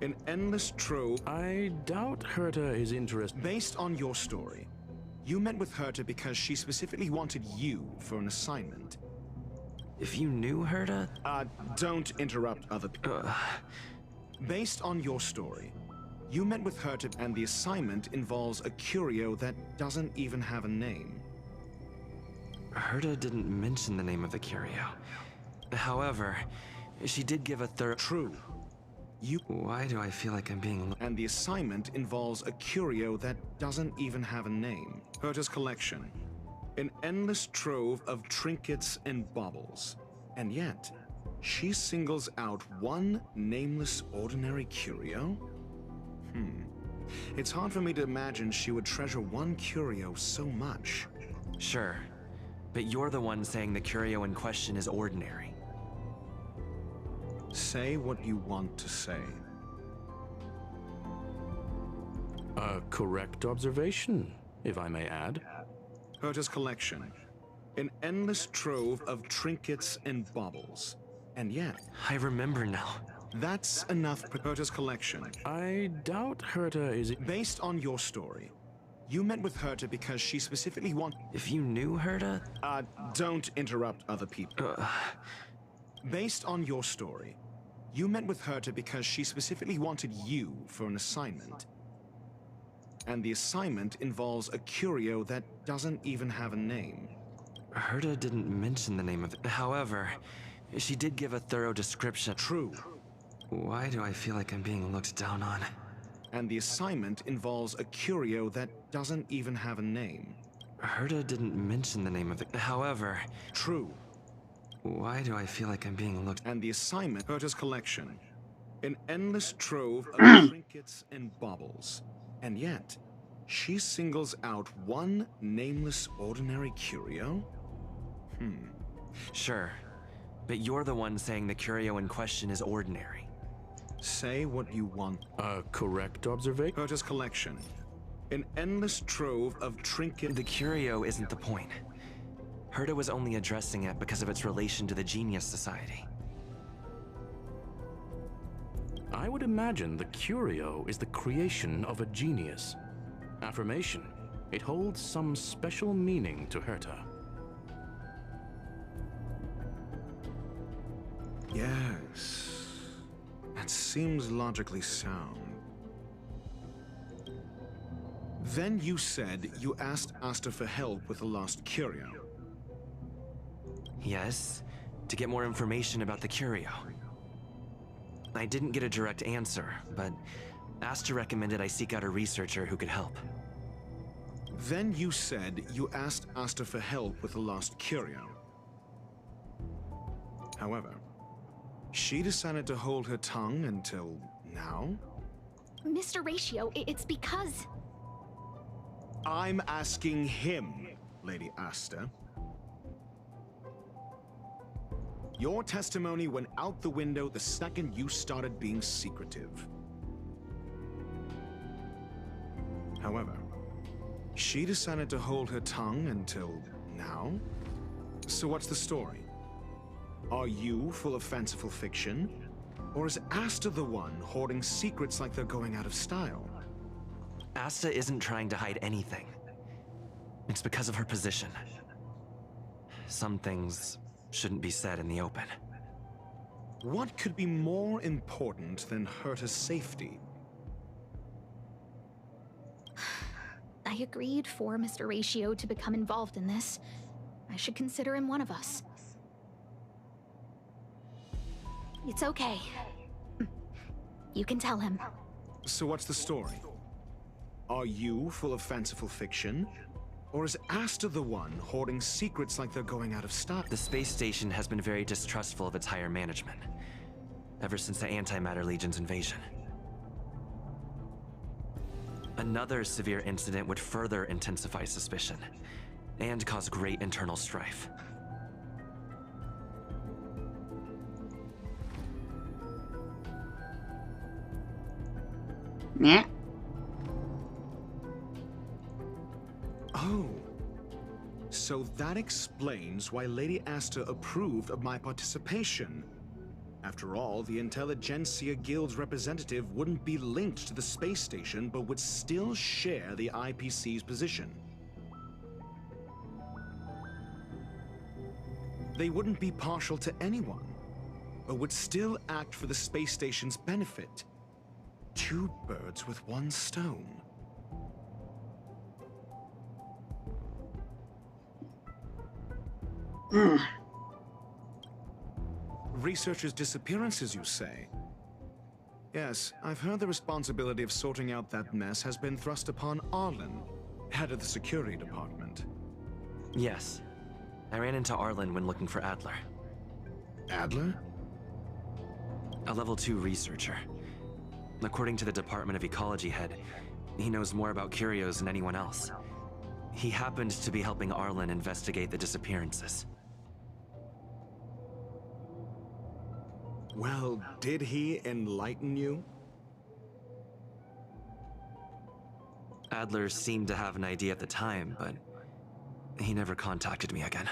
An endless trove. I doubt Herta is interested. Based on your story, you met with Herta because she specifically wanted you for an assignment. If you knew Herta... Don't interrupt other people. Based on your story, you met with Herta and the assignment involves a curio that doesn't even have a name. Herta didn't mention the name of the curio. However, she did give a thorough... True. Why do I feel like I'm being... And the assignment involves a curio that doesn't even have a name. Herta's collection. An endless trove of trinkets and baubles. And yet, she singles out one nameless ordinary curio? It's hard for me to imagine she would treasure one curio so much. Sure, but you're the one saying the curio in question is ordinary. Say what you want to say. A correct observation, if I may add. Herta's collection. An endless trove of trinkets and baubles. And yet... I remember now. That's enough. Herta's collection. I doubt Herta is... Based on your story, you met with Herta because she specifically wanted... If you knew Herta... Don't interrupt other people. Based on your story, you met with Herta because she specifically wanted you for an assignment. And the assignment involves a curio that doesn't even have a name. Herta didn't mention the name of it. However, she did give a thorough description. True. Why do I feel like I'm being looked down on? And the assignment involves a curio that doesn't even have a name. Herta didn't mention the name of it. However... True. Why do I feel like I'm being looked... And the assignment... Herta's collection. An endless trove of trinkets and baubles. And yet, she singles out one nameless ordinary curio? Sure, but you're the one saying the curio in question is ordinary. Say what you want. A correct observation? Herta's collection. An endless trove of trinkets. The curio isn't the point. Herta was only addressing it because of its relation to the Genius Society. I would imagine the curio is the creation of a genius. Affirmation. It holds some special meaning to Herta. Yes. That seems logically sound. Then you said you asked Asta for help with the lost curio. Yes, to get more information about the curio. I didn't get a direct answer, but Asta recommended I seek out a researcher who could help. Then you said you asked Asta for help with the lost curio. However, she decided to hold her tongue until now? Mr. Ratio, it's because... I'm asking him, Lady Asta. Your testimony went out the window the second you started being secretive. However, she decided to hold her tongue until now? So what's the story? Are you full of fanciful fiction? Or is Asta the one hoarding secrets like they're going out of style? Asta isn't trying to hide anything. It's because of her position. Some things shouldn't be said in the open. What could be more important than Herta's safety? I agreed for Mr. Ratio to become involved in this. I should consider him one of us. It's okay. You can tell him. So what's the story? Are you full of fanciful fiction? Or is Asta the one hoarding secrets like they're going out of style? The space station has been very distrustful of its higher management, ever since the Antimatter Legion's invasion. Another severe incident would further intensify suspicion, and cause great internal strife. Yeah. Oh. So that explains why Lady Asta approved of my participation. After all, the Intelligentsia Guild's representative wouldn't be linked to the space station, but would still share the IPC's position. They wouldn't be partial to anyone, but would still act for the space station's benefit. Two birds with one stone. Researchers' disappearances, you say? Yes, I've heard the responsibility of sorting out that mess has been thrust upon Arlen, head of the security department. Yes. I ran into Arlen when looking for Adler. Adler? A level 2 researcher. According to the Department of Ecology head, he knows more about curios than anyone else. He happened to be helping Arlen investigate the disappearances. Well, did he enlighten you? Adler seemed to have an idea at the time, but he never contacted me again.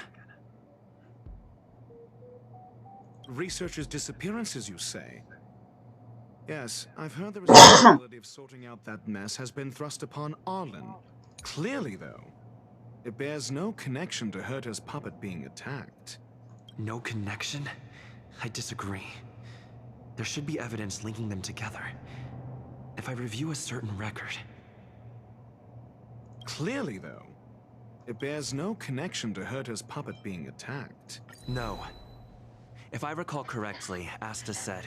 Researchers' disappearances, you say? Yes, I've heard the responsibility of sorting out that mess has been thrust upon Arlen. Clearly, though, it bears no connection to Herta's puppet being attacked. No connection? I disagree. There should be evidence linking them together. If I review a certain record... Clearly, though, it bears no connection to Herta's puppet being attacked. No. If I recall correctly, Asta said,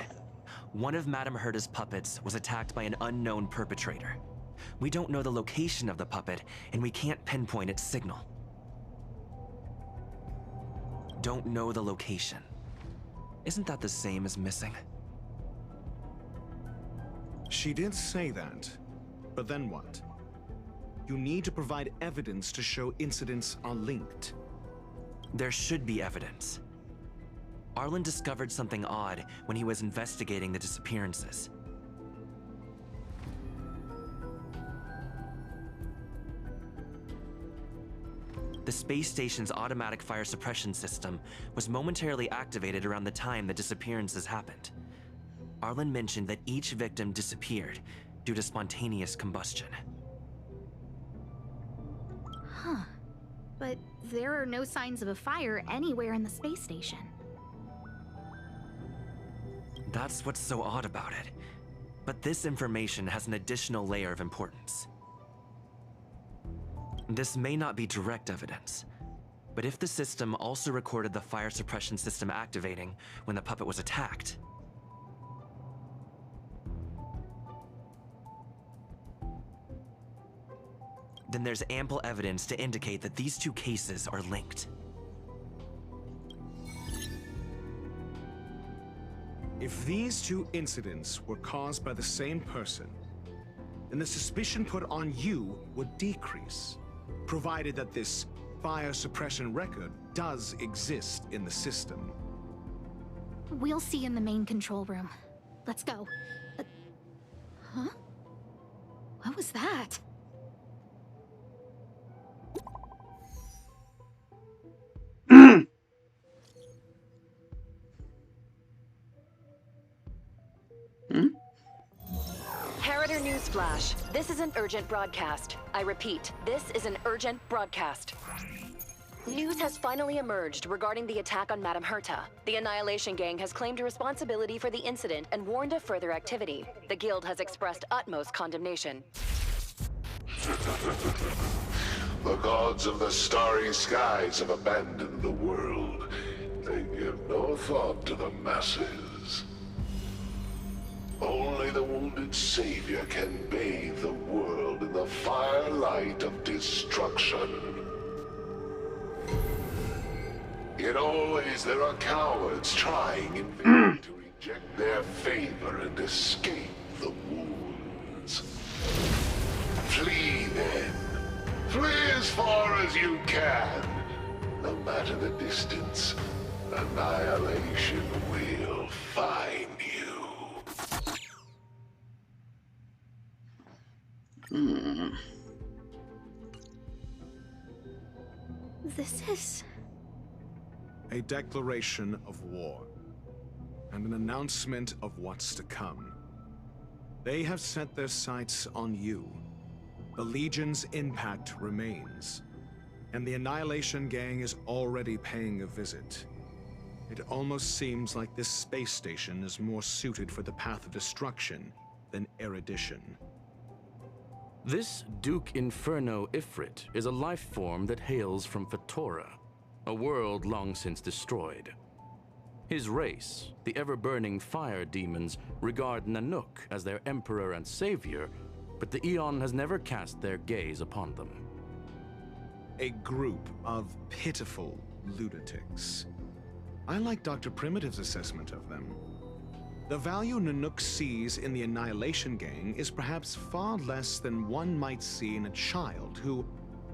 one of Madame Herta's puppets was attacked by an unknown perpetrator. We don't know the location of the puppet, and we can't pinpoint its signal. Don't know the location. Isn't that the same as missing? She did say that, but then what? You need to provide evidence to show incidents are linked. There should be evidence. Arlen discovered something odd when he was investigating the disappearances. The space station's automatic fire suppression system was momentarily activated around the time the disappearances happened. Arlen mentioned that each victim disappeared due to spontaneous combustion. Huh. But there are no signs of a fire anywhere in the space station. That's what's so odd about it. But this information has an additional layer of importance. This may not be direct evidence, but if the system also recorded the fire suppression system activating when the puppet was attacked, then there's ample evidence to indicate that these two cases are linked. If these two incidents were caused by the same person, then the suspicion put on you would decrease, provided that this fire suppression record does exist in the system. We'll see in the main control room. Let's go. Huh? What was that? Harrider Newsflash. This is an urgent broadcast. I repeat, this is an urgent broadcast. News has finally emerged regarding the attack on Madame Herta. The Annihilation Gang has claimed responsibility for the incident and warned of further activity. The Guild has expressed utmost condemnation. The gods of the starry skies have abandoned the world. They give no thought to the masses. Only the wounded savior can bathe the world in the firelight of destruction. Yet always there are cowards trying in vain to reject their favor and escape the wounds. Flee then. Flee as far as you can. No matter the distance, annihilation will find you. This is... a declaration of war, and an announcement of what's to come. They have set their sights on you. The Legion's impact remains, and the Annihilation Gang is already paying a visit. It almost seems like this space station is more suited for the path of destruction than erudition. This Duke Inferno Ifrit is a life form that hails from Fatora, a world long since destroyed. His race, the ever-burning fire demons, regard Nanook as their emperor and savior, but the Eon has never cast their gaze upon them. A group of pitiful lunatics. I like Dr. Primitive's assessment of them. The value Nanook sees in the Annihilation Gang is perhaps far less than one might see in a child who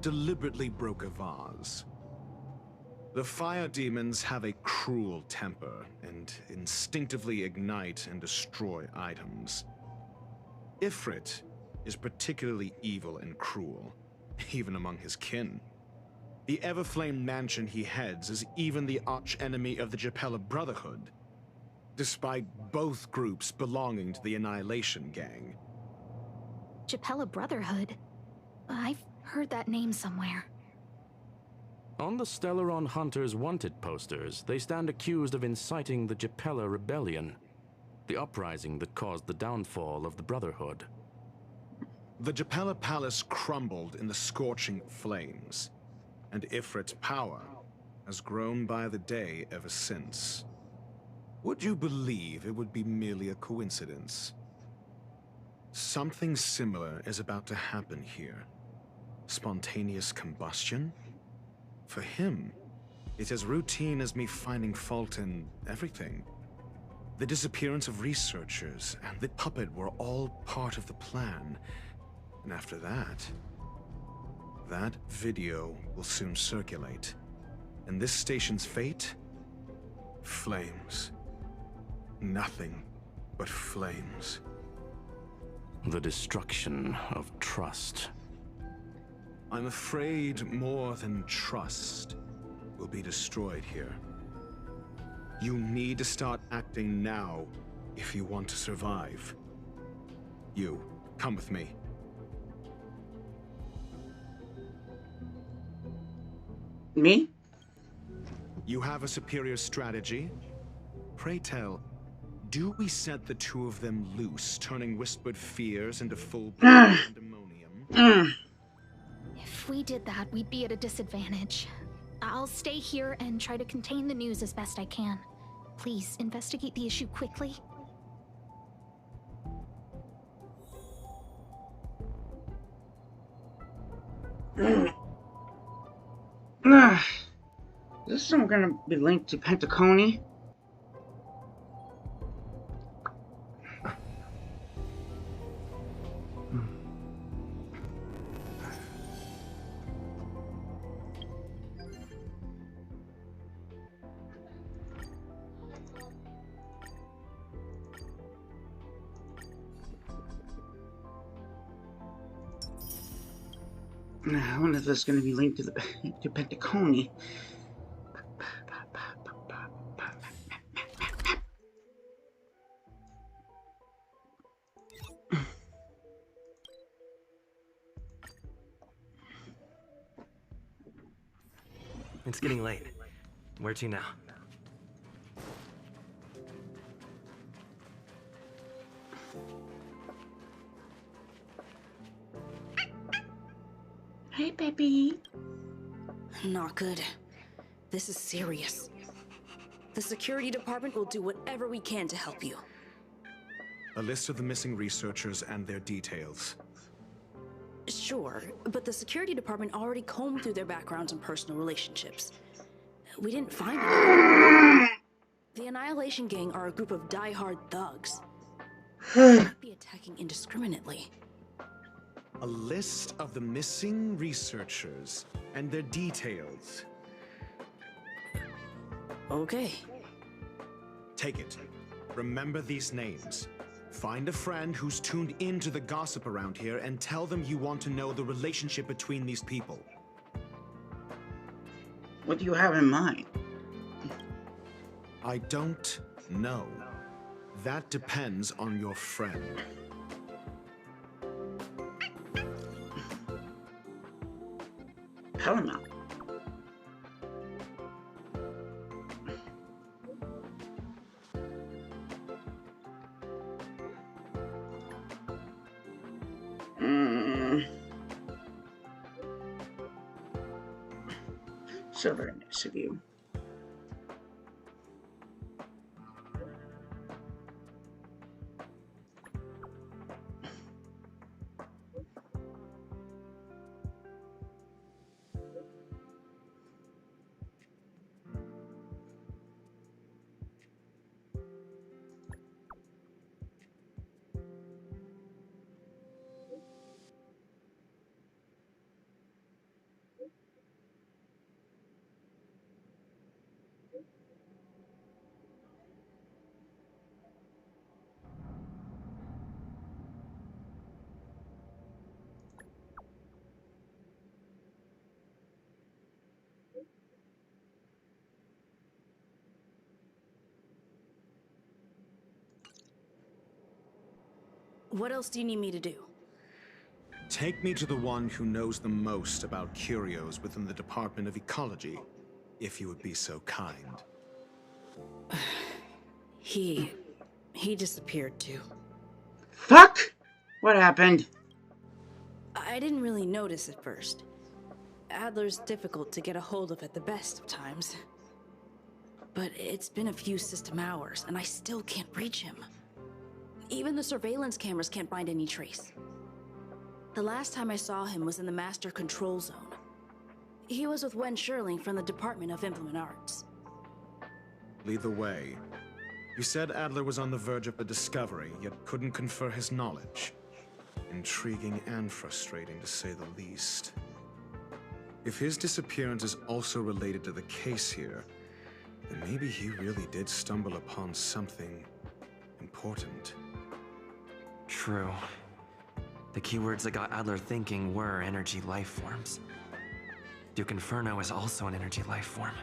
deliberately broke a vase. The fire demons have a cruel temper and instinctively ignite and destroy items. Ifrit is particularly evil and cruel, even among his kin. The Everflame mansion he heads is even the arch-enemy of the Japella Brotherhood, despite both groups belonging to the Annihilation Gang. Japella Brotherhood? I've heard that name somewhere. On the Stellaron Hunters wanted posters, they stand accused of inciting the Japella Rebellion, the uprising that caused the downfall of the Brotherhood. The Japella Palace crumbled in the scorching flames, and Ifrit's power has grown by the day ever since. Would you believe it would be merely a coincidence? Something similar is about to happen here. Spontaneous combustion? For him, it's as routine as me finding fault in everything. The disappearance of researchers and the puppet were all part of the plan. And after that, that video will soon circulate. And this station's fate Flames. Nothing but flames. The destruction of trust. I'm afraid more than trust will be destroyed here. You need to start acting now if you want to survive. You, come with me. Me? You have a superior strategy? Pray tell, do we set the two of them loose, turning whispered fears into full-blown pandemonium? If we did that, we'd be at a disadvantage. I'll stay here and try to contain the news as best I can. Please, investigate the issue quickly. This isn't gonna be linked to Pentaconi. I wonder if this is going to be linked to to Pentaconi. It's getting late. Where to now? Hey, baby. Not good. This is serious. The security department will do whatever we can to help you. A list of the missing researchers and their details. Sure, but the security department already combed through their backgrounds and personal relationships. We didn't find them. The Annihilation Gang are a group of die-hard thugs. They might be attacking indiscriminately. A list of the missing researchers and their details. Okay. Take it. Remember these names. Find a friend who's tuned into the gossip around here and tell them you want to know the relationship between these people. What do you have in mind? I don't know. That depends on your friend. Helena. So very nice of you. What else do you need me to do? Take me to the one who knows the most about curios within the Department of Ecology, if you would be so kind. He disappeared too. Fuck! What happened? I didn't really notice at first. Adler's difficult to get a hold of at the best of times. But it's been a few system hours, and I still can't reach him. Even the surveillance cameras can't find any trace. The last time I saw him was in the Master Control Zone. He was with Wen Sherling from the Department of Implement Arts. Lead the way. You said Adler was on the verge of a discovery, yet couldn't confer his knowledge. Intriguing and frustrating, to say the least. If his disappearance is also related to the case here, And maybe he really did stumble upon something important. True. The keywords that got Adler thinking were energy life forms. Duke Inferno is also an energy life form.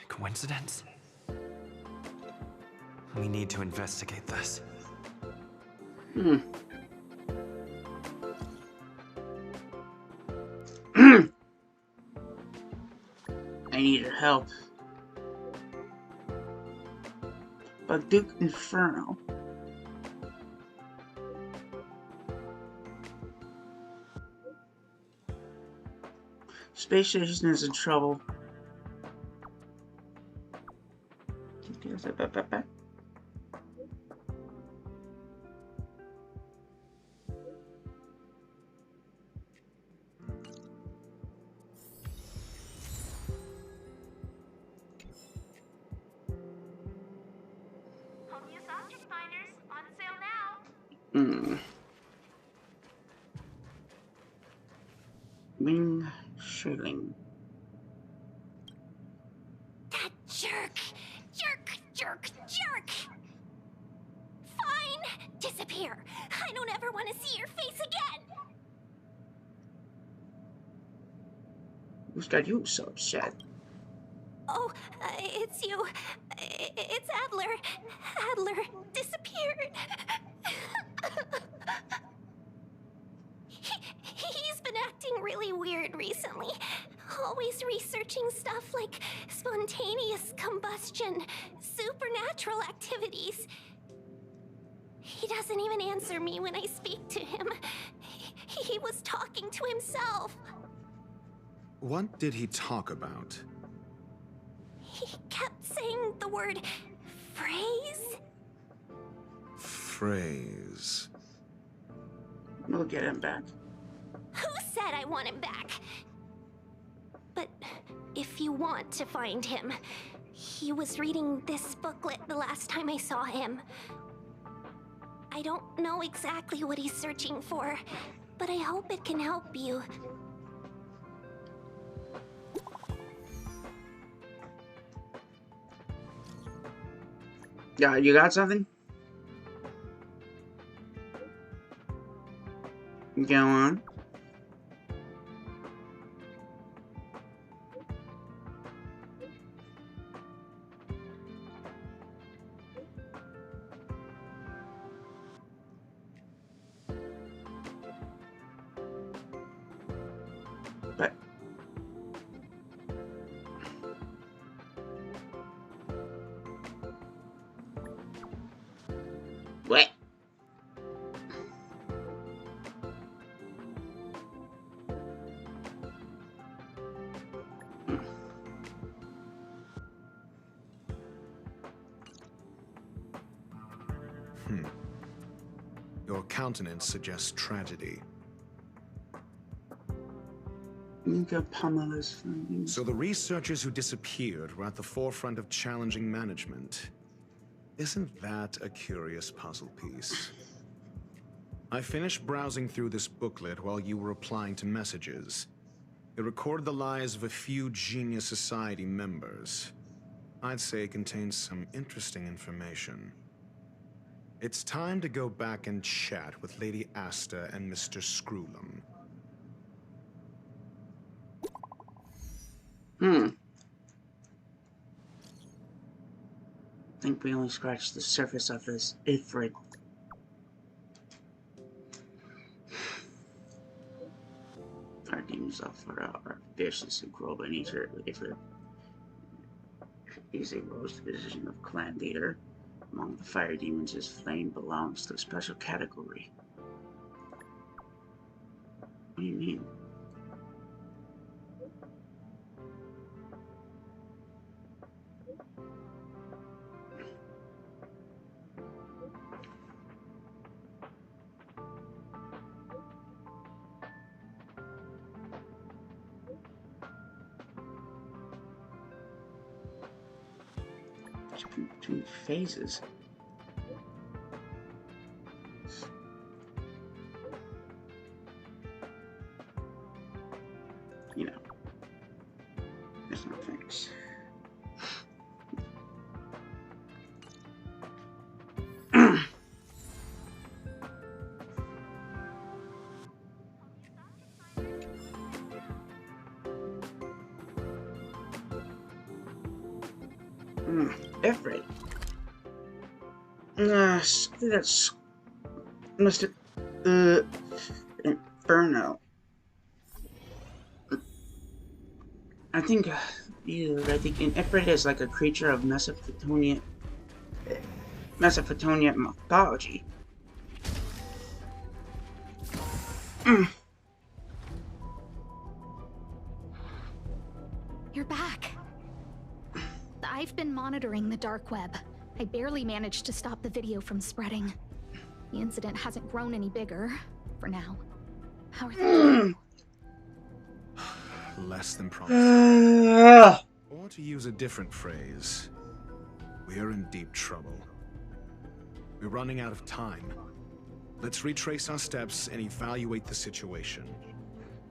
Coincidence? We need to investigate this. I need your help. But Duke Inferno. Space Station is in trouble. Wing shilling. That jerk! Jerk! Fine! Disappear! I don't ever want to see your face again! Who's got you so upset? Oh, it's you. It's Adler. Adler disappeared. He's been acting really weird recently. Always researching stuff like spontaneous combustion, supernatural activities. He doesn't even answer me when I speak to him. He was talking to himself. What did he talk about? He kept saying the word phrase. Phrase. We'll get him back. Who said I want him back? But if you want to find him, he was reading this booklet the last time I saw him. I don't know exactly what he's searching for, but I hope it can help you. Yeah, you got something? Go on. But what? Your countenance suggests tragedy. So the researchers who disappeared were at the forefront of challenging management. Isn't that a curious puzzle piece? I finished browsing through this booklet while you were replying to messages. It recorded the lives of a few Genius Society members. I'd say it contains some interesting information. It's time to go back and chat with Lady Asta and Mr. Screwlum. I think we only scratched the surface of this Ifrit. Our demons are vicious and cruel by nature. Ifrit is a rose to the position of clan leader. Among the fire demons, his flame belongs to a special category. What do you mean? Between phases. You know, there's no thanks. Ifrit. That's Mr. Inferno. I think an Ifrit is like a creature of Mesopotamian mythology. You're back. I've been monitoring the dark web. I barely managed to stop the video from spreading. The incident hasn't grown any bigger, for now. How are things? Less than promising. Or to use a different phrase, we're in deep trouble. We're running out of time. Let's retrace our steps and evaluate the situation.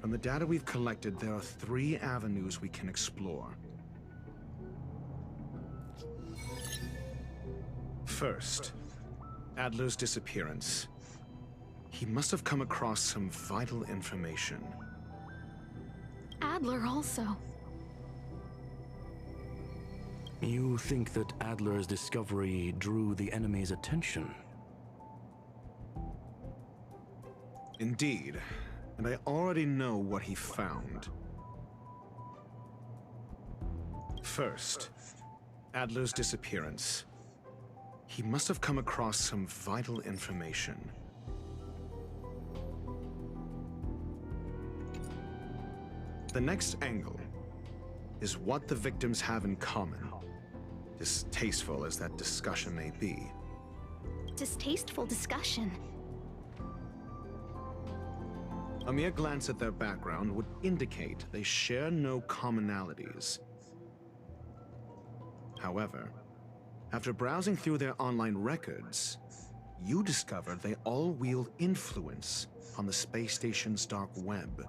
From the data we've collected, there are 3 avenues we can explore. First, Adler's disappearance. He must have come across some vital information. Adler also. You think that Adler's discovery drew the enemy's attention? Indeed, and I already know what he found. First, Adler's disappearance. He must have come across some vital information. The next angle is what the victims have in common, distasteful as that discussion may be. Distasteful discussion? A mere glance at their background would indicate they share no commonalities. However, after browsing through their online records, you discovered they all wield influence on the space station's dark web.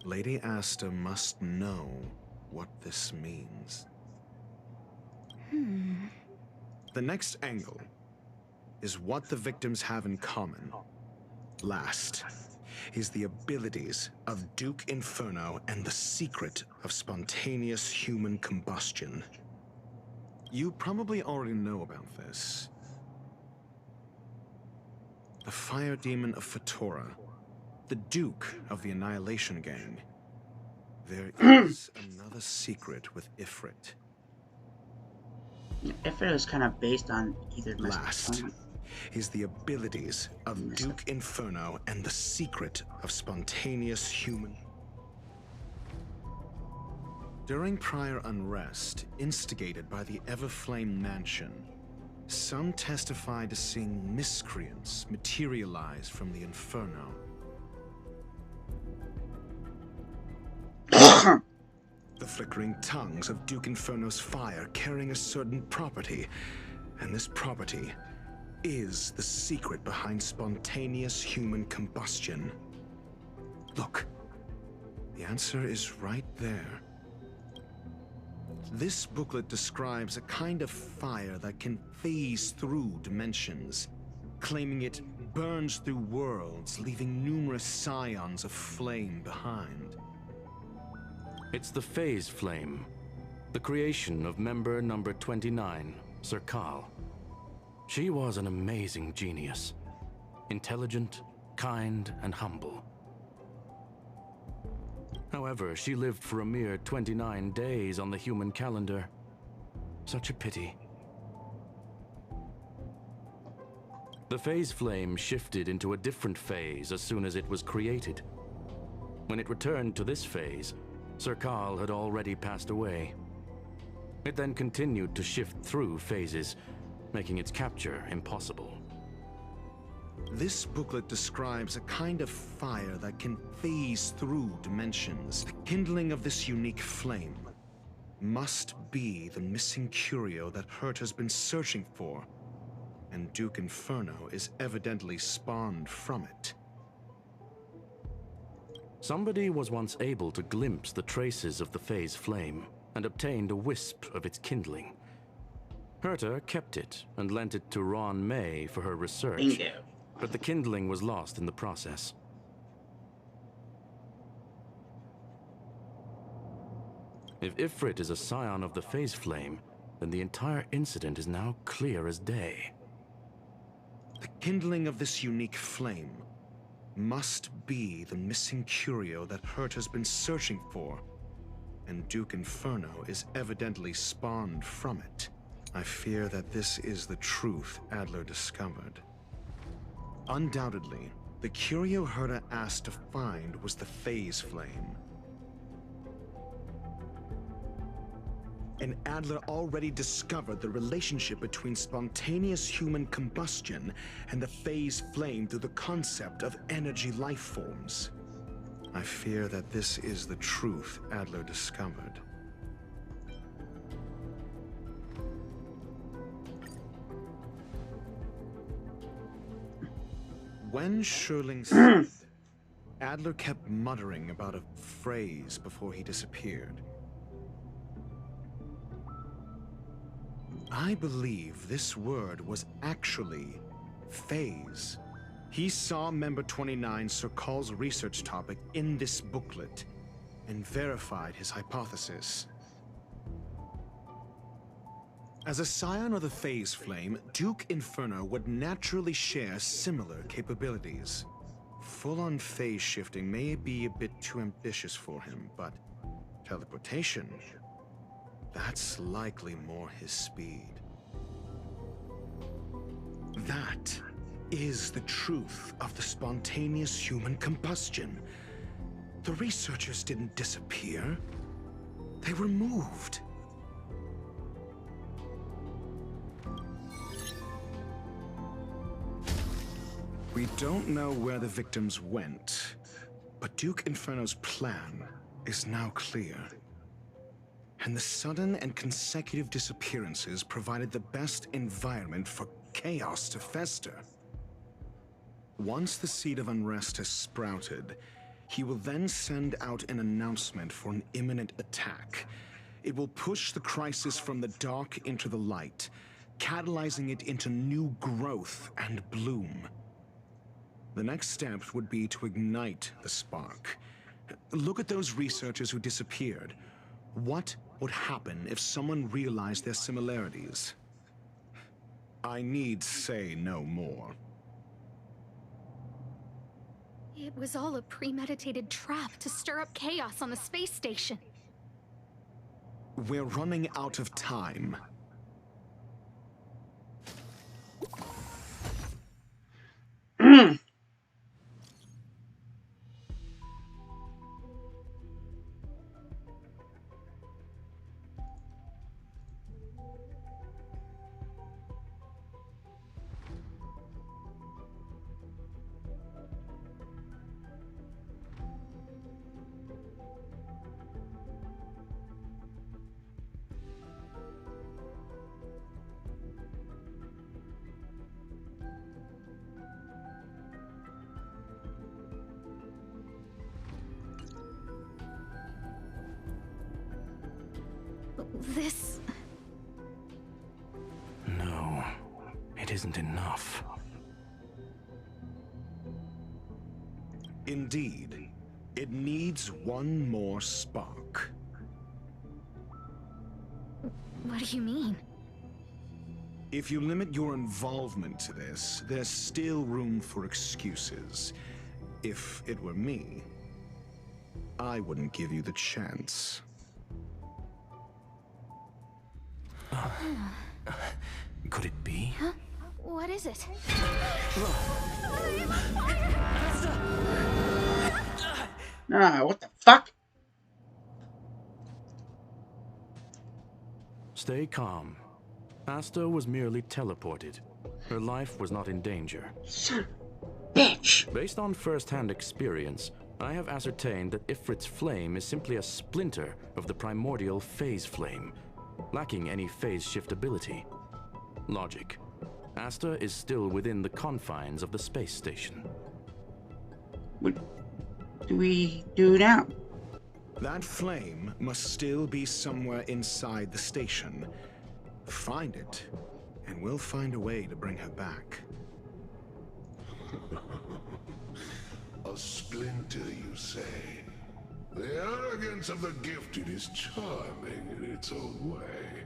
Lady Asta must know what this means. The next angle is what the victims have in common. Last is the abilities of Duke Inferno and the secret of spontaneous human combustion. You probably already know about this. The fire demon of Fatora, the Duke of the Annihilation Gang. There is another secret with Ifrit. Ifrit is kind of based on either Last is the abilities of Duke Inferno and the secret of spontaneous human. During prior unrest instigated by the Everflame Mansion, some testified to seeing miscreants materialize from the Inferno. The flickering tongues of Duke Inferno's fire carrying a certain property, and this property is the secret behind spontaneous human combustion. Look, the answer is right there. This booklet describes a kind of fire that can phase through dimensions, claiming it burns through worlds, leaving numerous scions of flame behind. It's the Phase Flame, the creation of member number 29, Sir Kal. She was an amazing genius, intelligent, kind, and humble. However, she lived for a mere 29 days on the human calendar. Such a pity. The Phase Flame shifted into a different phase as soon as it was created. When it returned to this phase, Sir Kal had already passed away. It then continued to shift through phases, making its capture impossible. This booklet describes a kind of fire that can phase through dimensions. The kindling of this unique flame must be the missing curio that Hurt has been searching for, and Duke Inferno is evidently spawned from it. Somebody was once able to glimpse the traces of the Phase Flame and obtained a wisp of its kindling. Herta kept it and lent it to Ron May for her research. Bingo. But the kindling was lost in the process. If Ifrit is a scion of the Phase Flame, then the entire incident is now clear as day. The kindling of this unique flame must be the missing curio that Hurt has been searching for, and Duke Inferno is evidently spawned from it. I fear that this is the truth Adler discovered. Undoubtedly, the curio Herta asked to find was the Phase Flame. And Adler already discovered the relationship between spontaneous human combustion and the Phase Flame through the concept of energy life forms. I fear that this is the truth Adler discovered. When Sherling said, Adler kept muttering about a phrase before he disappeared. I believe this word was actually phase. He saw Member 29 Sir Call's research topic in this booklet and verified his hypothesis. As a scion of the Phase Flame, Duke Inferno would naturally share similar capabilities. Full-on phase shifting may be a bit too ambitious for him, but teleportation, that's likely more his speed. That is the truth of the spontaneous human combustion. The researchers didn't disappear. They were moved. We don't know where the victims went, but Duke Inferno's plan is now clear. And the sudden and consecutive disappearances provided the best environment for chaos to fester. Once the seed of unrest has sprouted, he will then send out an announcement for an imminent attack. It will push the crisis from the dark into the light, catalyzing it into new growth and bloom. The next step would be to ignite the spark. Look at those researchers who disappeared. What would happen if someone realized their similarities? I need say no more. It was all a premeditated trap to stir up chaos on the space station. We're running out of time. This... No, it isn't enough. Indeed, it needs one more spark. What do you mean? If you limit your involvement to this, there's still room for excuses. If it were me, I wouldn't give you the chance. Could it be? Huh? What is it? What the fuck? Stay calm. Asta was merely teleported. Her life was not in danger. Bitch! Based on first-hand experience, I have ascertained that Ifrit's flame is simply a splinter of the primordial phase flame, lacking any phase shift ability. Logic. Asta is still within the confines of the space station. What do we do now? That flame must still be somewhere inside the station. Find it, and we'll find a way to bring her back. A splinter, you say? The arrogance of the gifted is charming in its own way.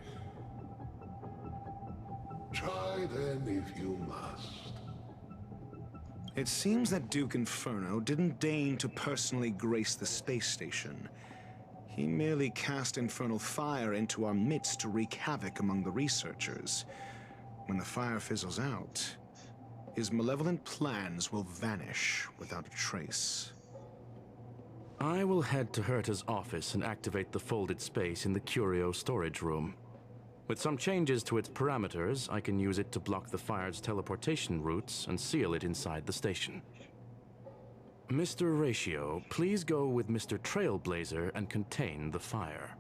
Try then if you must. It seems that Duke Inferno didn't deign to personally grace the space station. He merely cast infernal fire into our midst to wreak havoc among the researchers. When the fire fizzles out, his malevolent plans will vanish without a trace. I will head to Herta's office and activate the folded space in the curio storage room. With some changes to its parameters, I can use it to block the fire's teleportation routes and seal it inside the station. Mr. Ratio, please go with Mr. Trailblazer and contain the fire.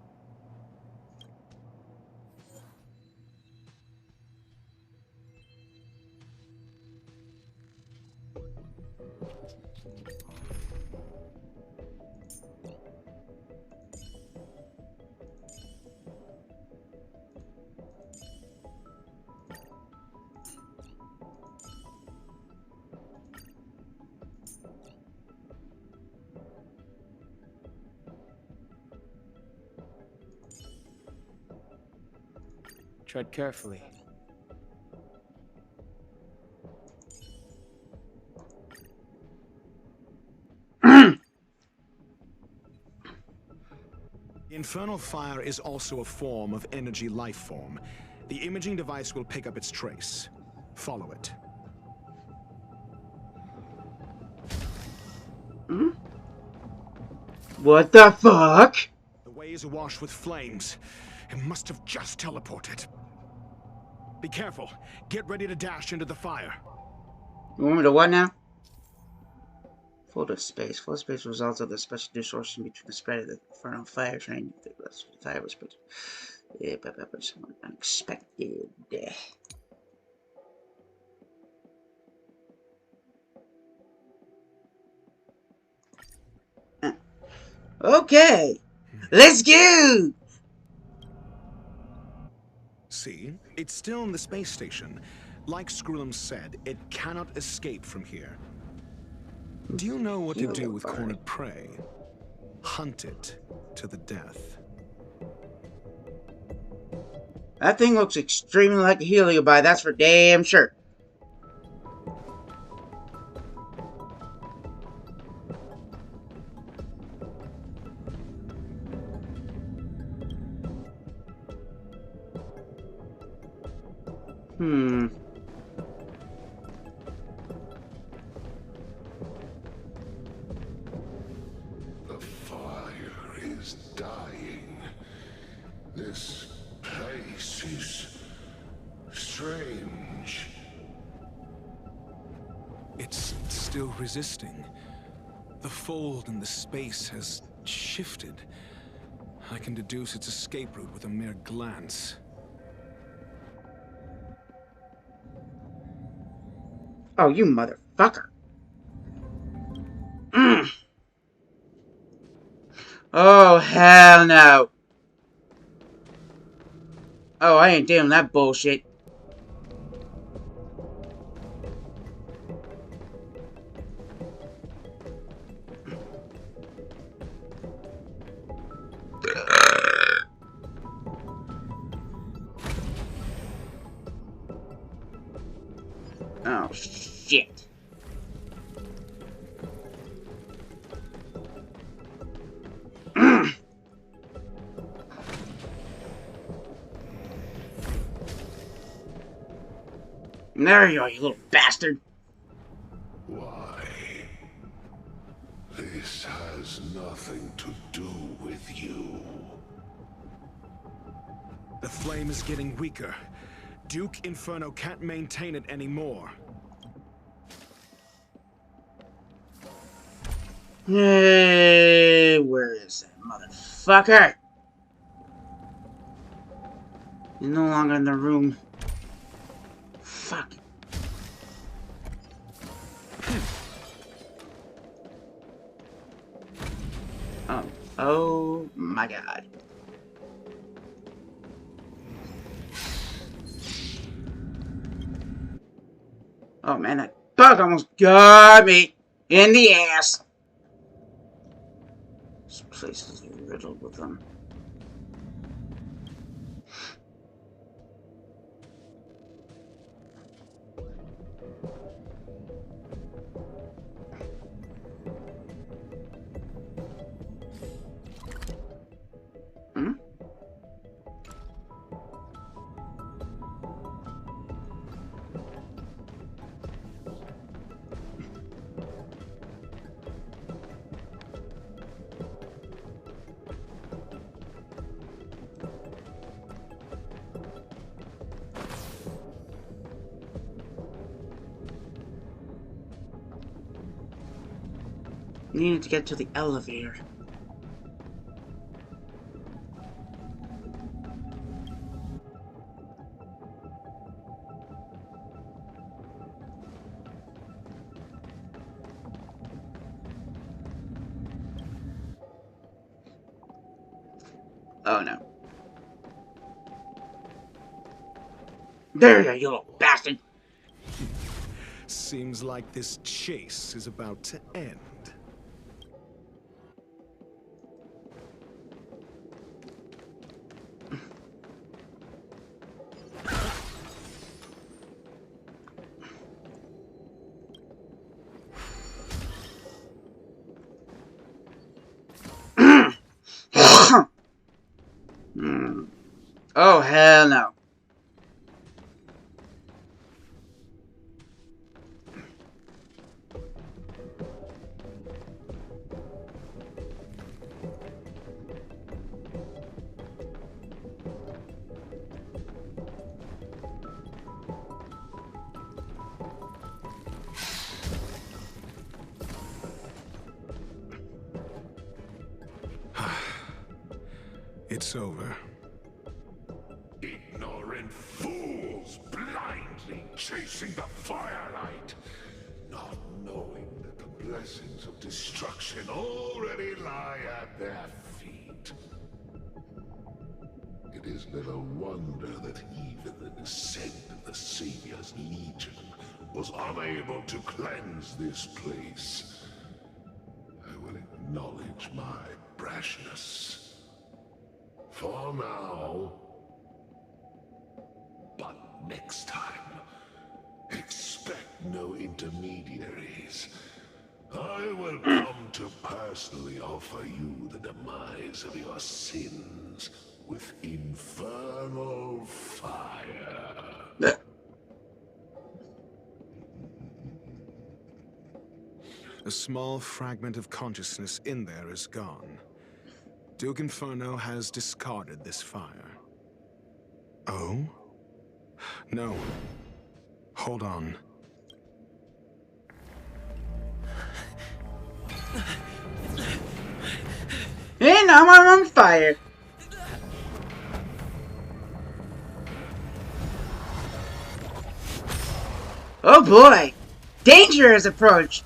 Tread carefully. The infernal fire is also a form of energy life form. The imaging device will pick up its trace. Follow it. What the fuck? The way is awash with flames. It must have just teleported. Be careful. Get ready to dash into the fire. You want me to what now? Folded space. Folded space results of the special distortion between the spread of the infernal fire train. The fire was spread. Yeah, but somewhat unexpected. Okay, let's go. See? It's still in the space station. Like Screwlum said, it cannot escape from here. Do you know what to do with cornered prey? Hunt it to the death. That thing looks extremely like a heliobite, that's for damn sure. The fire is dying. This place is strange. It's still resisting. The fold in the space has shifted. I can deduce its escape route with a mere glance. Oh, you motherfucker. Oh, hell no. Oh, I ain't doing that bullshit. Oh, shit. There you are, you little bastard. Why? This has nothing to do with you. The flame is getting weaker. Duke Inferno can't maintain it anymore. Hey, where is that motherfucker? He's no longer in the room. Fuck. Oh my god. Oh man, that bug almost got me in the ass. This place is riddled with them. Hmm? Needed to get to the elevator. Oh no. There you are, you little bastard! Seems like this chase is about to end. Oh, hell no. It's over. Ignorant fools blindly chasing the firelight, not knowing that the blessings of destruction already lie at their feet. It is little wonder that even the descent of the Savior's Legion was unable to cleanse this place. I will acknowledge my brashness. For now. But next time, expect no intermediaries. I will come to personally offer you the demise of your sins with infernal fire. A small fragment of consciousness in there is gone. Duke Inferno has discarded this fire. Oh? No. Hold on. And now I'm on fire. Oh boy! Danger has approached!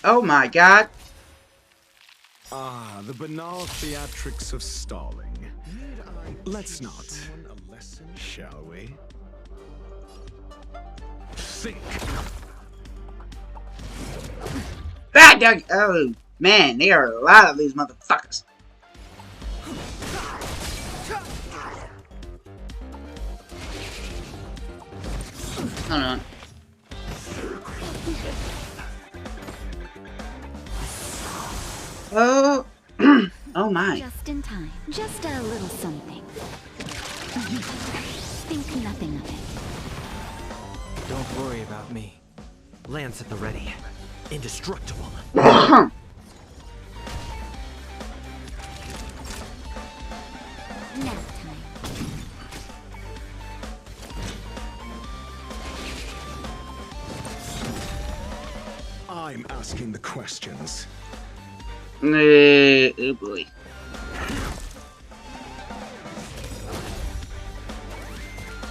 Oh my god. Ah, the banal theatrics of stalling. Let's not, shall we? Think. Ah, Doug! Oh man, there are a lot of these motherfuckers. Hold on. Oh, oh my. Just in time. Just a little something. Think nothing of it. Don't worry about me. Lance at the ready. Indestructible. Nap time. I'm asking the questions. Oh boy.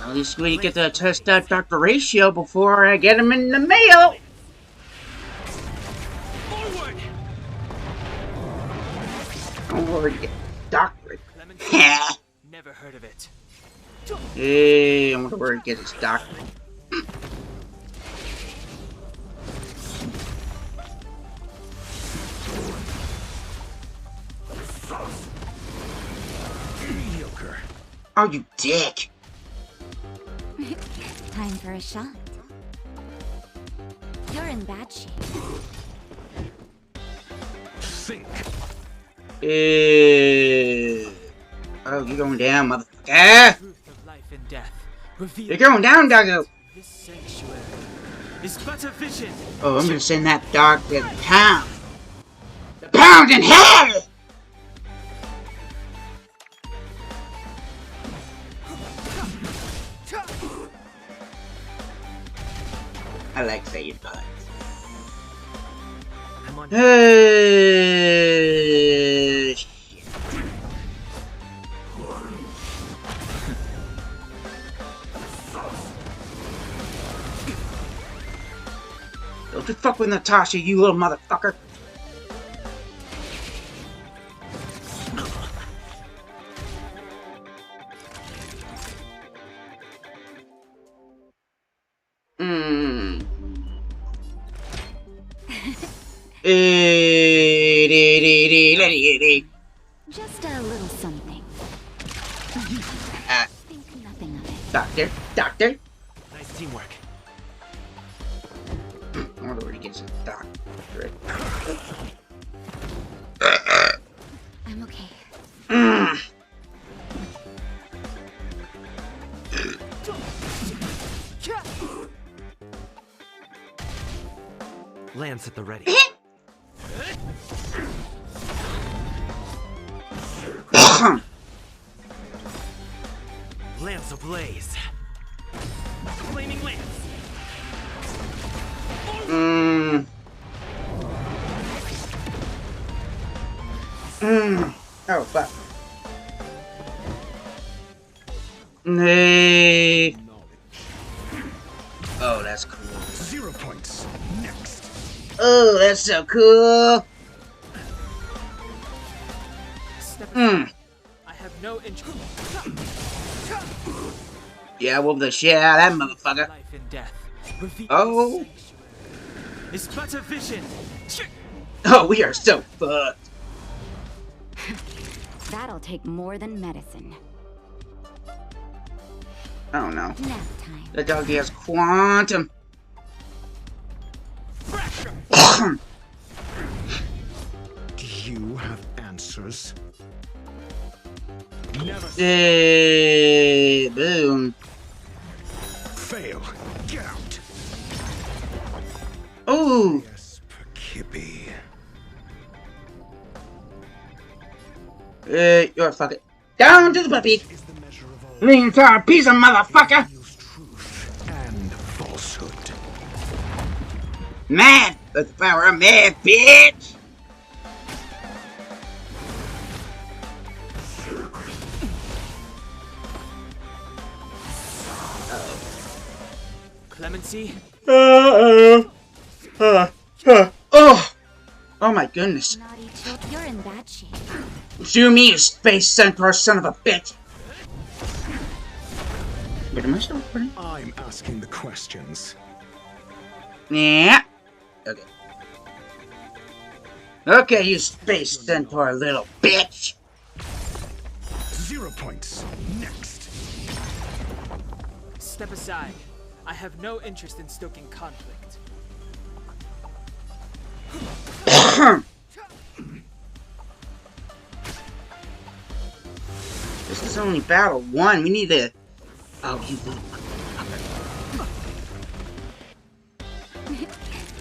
At least we get to test out Dr. Ratio before I get him in the mail. Forward! Don't worry, get doctorate. Never heard of it. Hey, I wonder where he gets his doctorate. Oh, you dick! Time for a shot. You're in bad shape. Think. Oh, you're going down, motherfucker! Truth of life and death. Revealed. You're going down, doggo! This sanctuary is but a vision. Oh, I'm gonna send that dog to the pound. The pound in hell! I like saying puns. Shit. Don't you fuck with Natasha, you little motherfucker. Just a little something. Think nothing of it. Doctor. Nice teamwork. I wonder where he gets his doctorate. I'm okay. Lance at the ready. Lance ablaze. Flaming lance. Oh, fuck. Hey. Oh, that's cool. 0 points. Next. Oh, that's so cool. I have no interest. Yeah, whoop the shit out of that motherfucker. Life and death. Oh. It's but a vision. Oh, we are so fucked. That'll take more than medicine. I don't know. Nap time. The doggy has quantum. Do you have answers? Never Boom. fail. Get out. Oh. Yes, Kippy. You're fucking down to the puppy. The entire piece of motherfucker. And falsehood. Mad. That's the power of mad, bitch. Clemency. Oh my goodness. Naughty child, you're in bad shape. Do me, you space centaur son of a bitch. Wait, am I still recording? I'm asking the questions. Yeah. Okay. Okay, you space centaur little bitch. 0 points. Next. Step aside. I have no interest in stoking conflict. This is only battle 1. We need to. Oh, you little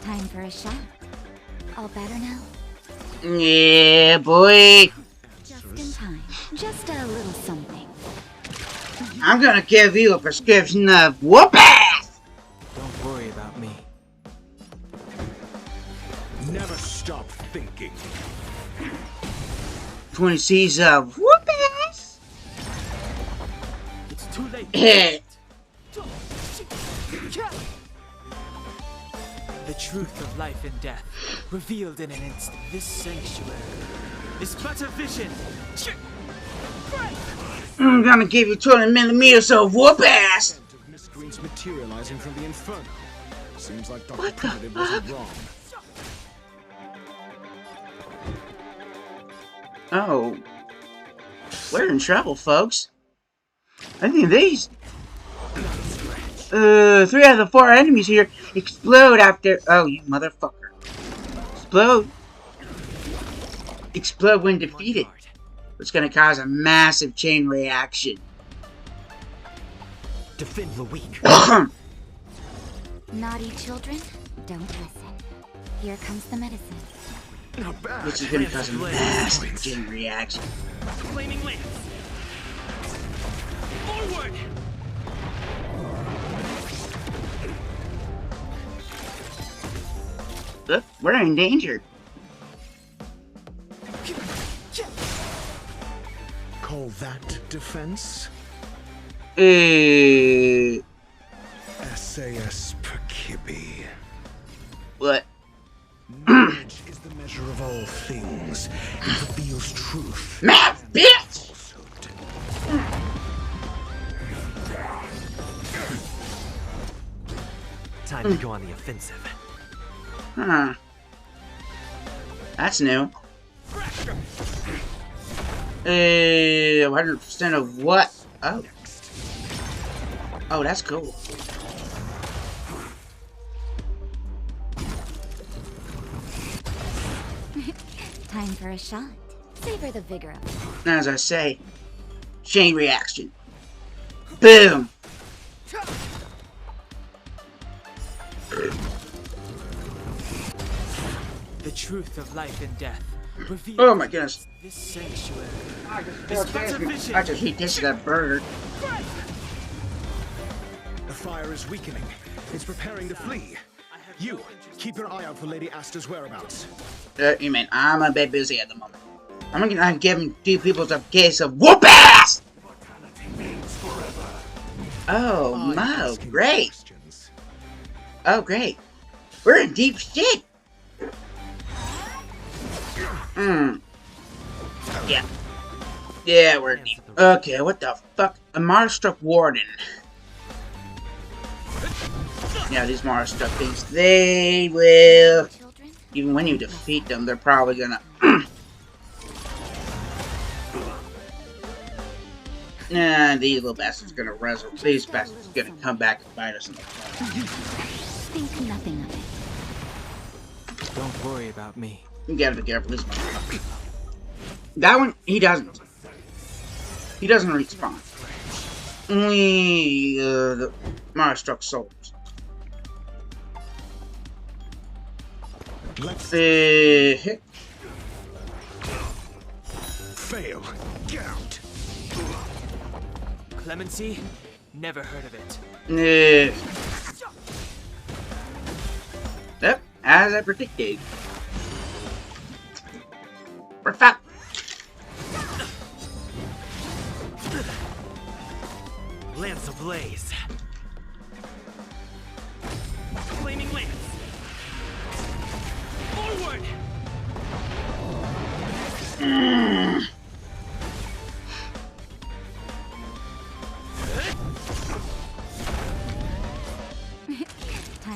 Time for a shot. All better now? yeah, boy. Just in time. Just a little something. I'm gonna give you a prescription of whoop ass. Don't worry about me. Never stop thinking. 20 C's of whoop ass. It's too late. The truth of life and death, revealed in an instant. This sanctuary is but a vision. I'm gonna give you 20 millimeters of whoop ass. Of miscreants materializing from the inferno. Seems like Dr. Primitive wasn't wrong. Oh. We're in trouble, folks. I think these 3 out of the 4 enemies here explode after. Oh, you motherfucker! Explode when defeated. It's gonna cause a massive chain reaction. Defend the weak. Naughty children, don't listen. Here comes the medicine. Not bad. Which is gonna cause a massive chain reaction. Flaming lance. Forward. Look, we're in danger. Call that defense? SAS Perkibi. What? Knowledge is the measure of all things. It reveals truth. Math, bitch! Time to go on the offensive. Huh. That's new. 100% of what? Oh. Oh, that's cool. Time for a shot. Savor the vigor of it. As I say, chain reaction. Boom! The truth of life and death. Oh my goodness. This sanctuary. I just hate this that burger. The fire is weakening. It's preparing to flee. You, keep your eye out for Lady Asta's whereabouts. You mean I'm a bit busy at the moment. I'm gonna give him 2 people a case of whoop ass! Oh, no, great. Oh, great. We're in deep shit. Yeah. Yeah, we're deep. Okay, what the fuck? A Marstruck Warden. Yeah, these Marstruck things, they will... Even when you defeat them, they're probably gonna... Nah, these little bastards gonna resurrect. These bastards gonna come back and bite us in the butt. Think nothing of it. Don't worry about me. You gotta be careful, this motherfucker. That one, he doesn't. He doesn't respawn. Only the Marstruck soldiers. Let's hit. Fail. Get out. Clemency? Never heard of it. Yep, as I predicted. We're fucked. Lance ablaze. Flaming lance. Forward.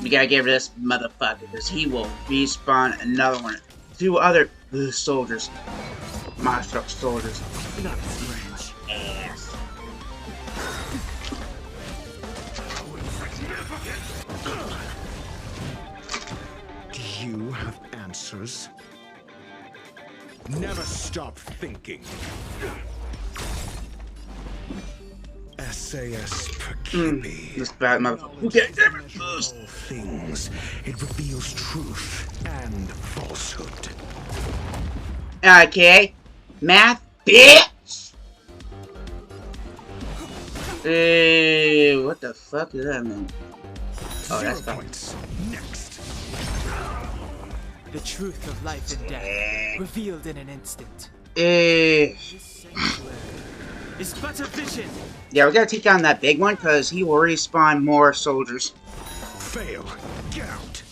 We gotta get rid of this motherfucker because he will respawn another one. 2 other soldiers. Marstruck soldiers. Not strange. Ass. Do you have answers? Never stop thinking. SAS Perkibi. This bad motherfucker. Okay, All things. It reveals truth and falsehood. Okay. Math, bitch! What the fuck is that, man? Oh, that's fine. Next. The truth of life and death. Revealed in an instant. This sanctuary is but a vision. Yeah, we gotta take down that big one because he will respawn more soldiers. Fail. Get out.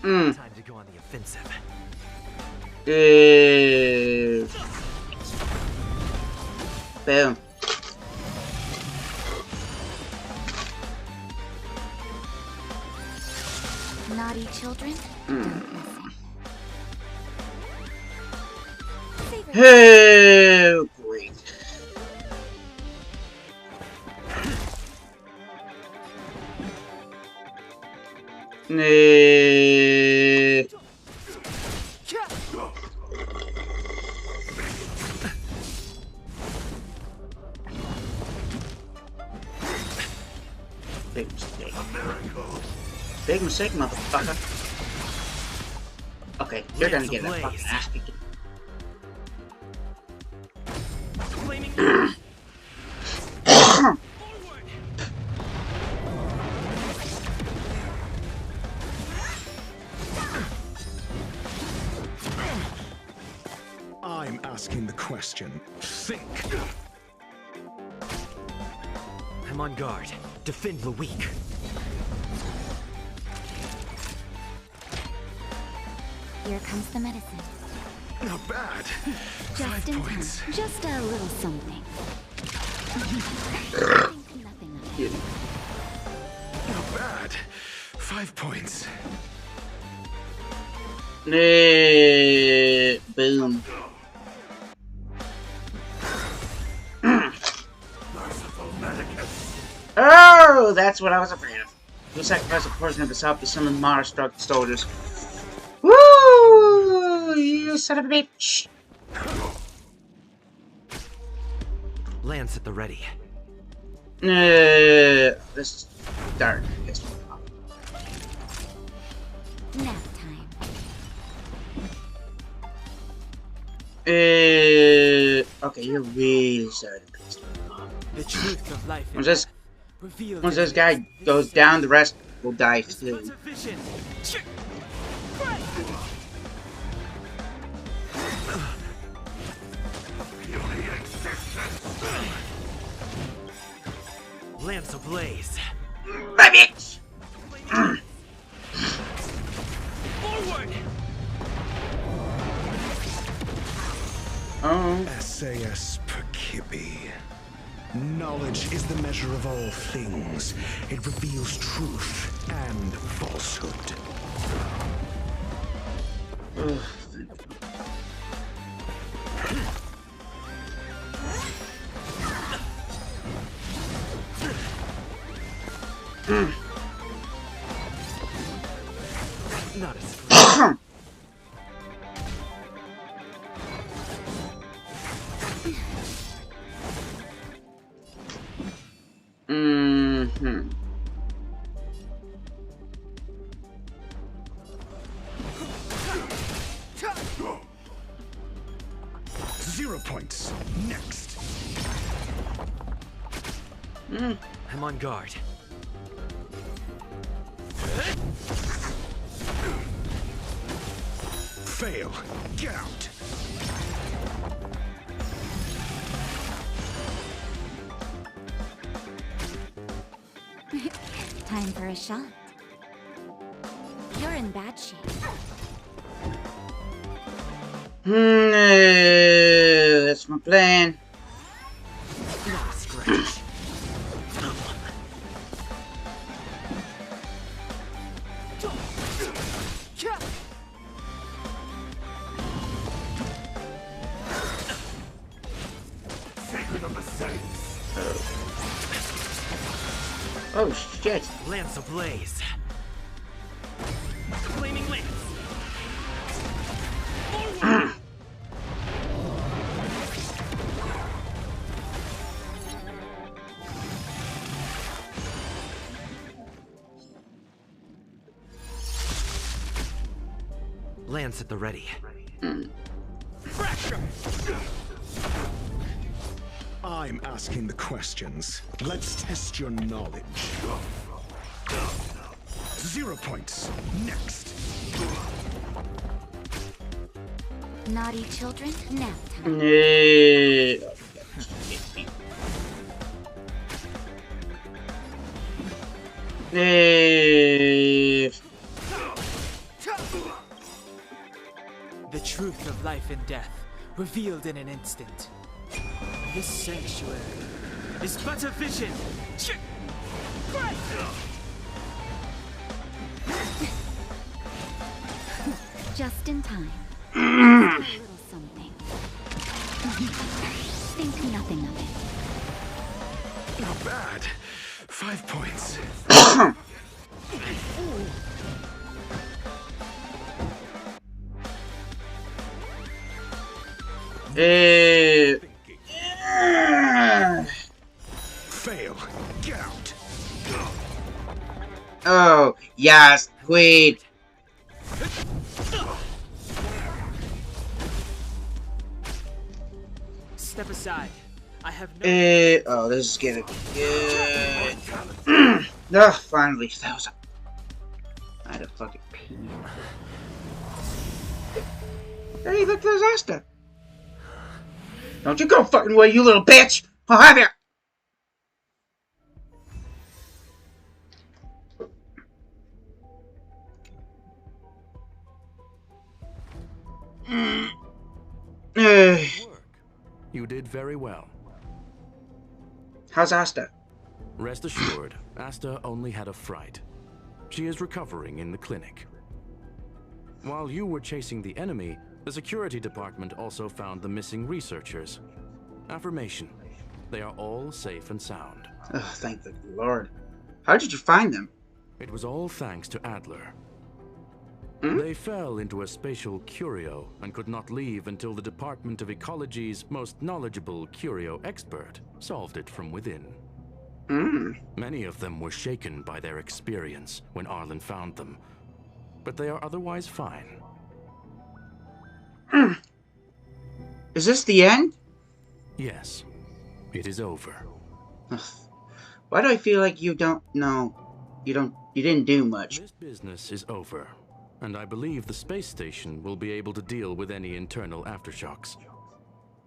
Time to go on the offensive. Boom. Naughty children, don't listen. Oh, great. Big mistake. Big mistake, motherfucker. Okay, you're gonna get a fucking ass kicking. I'm asking the question. Think. I'm on guard. Defend the weak. Here comes the medicine. Not bad. Just in time. Just a little something. Nothing of it. Not bad. 5 points. Boom. Oh, that's what I was afraid of. You sacrifice a portion of yourself to summon Mara-struck soldiers. Woo! You son of a bitch! Lance at the ready. This is dark. Nap time. Okay, you're really starting to piss me off. The truth of life Once this guy goes down, the rest will die too. Lance ablaze. My bitch! Forward! Oh. SAS Perkibi. Knowledge is the measure of all things. It reveals truth and falsehood. Not as Mm-hmm. 0 points. Next. I'm on guard. Fail. Get out. Time for a shot. You're in bad shape. That's my plan. Not a scratch. Oh shit. Lance ablaze. Flaming lance. Forward. Lance at the ready. Fracture. I'm asking the questions. Let's test your knowledge. 0 points. Next. Naughty children, nap time. The truth of life and death, revealed in an instant. This sanctuary is but a vision. Just in time. Just a little something. Think nothing of it. Not bad. 5 points. Fail. Get out. Oh, yes, Queen. Step aside. I have no. Oh, this is getting good. No, finally, that was a. I had a fucking pee. Hey, look, there's Asta. Don't you go fucking away, you little bitch! I'll have you! You did very well. How's Asta? Rest assured, Asta only had a fright. She is recovering in the clinic. While you were chasing the enemy, the security department also found the missing researchers. Affirmation. They are all safe and sound. Oh, thank the Lord. How did you find them? It was all thanks to Adler. They fell into a spatial curio and could not leave until the Department of Ecology's most knowledgeable curio expert solved it from within. Many of them were shaken by their experience when Arlen found them, but they are otherwise fine. Is this the end? Yes, it is over. Why do I feel like you don't know? You didn't do much. This business is over, and I believe the space station will be able to deal with any internal aftershocks.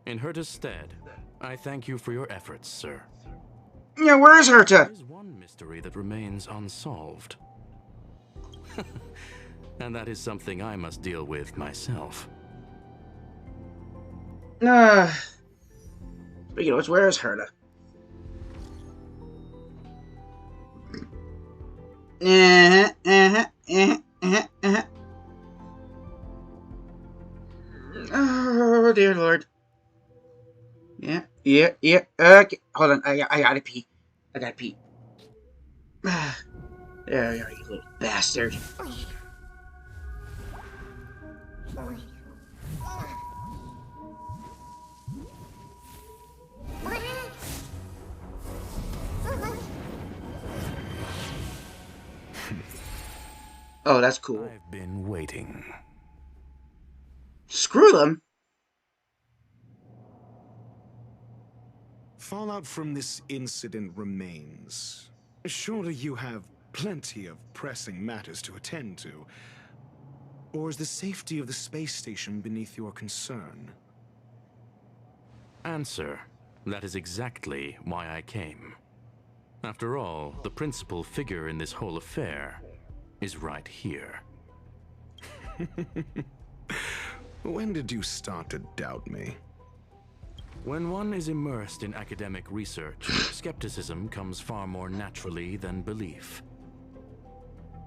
In Herta's stead, I thank you for your efforts, sir. Yeah, where is Herta? There is one mystery that remains unsolved. And that is something I must deal with myself. Speaking of which, where is Herta? Oh, dear Lord. Yeah. Okay, hold on. I gotta pee. I gotta pee. There you are, you little bastard. Oh, that's cool. I've been waiting. Screw them. Fallout from this incident remains. Surely you have plenty of pressing matters to attend to. Or is the safety of the space station beneath your concern? Answer. That is exactly why I came. After all, the principal figure in this whole affair is right here. When did you start to doubt me? When one is immersed in academic research, skepticism comes far more naturally than belief.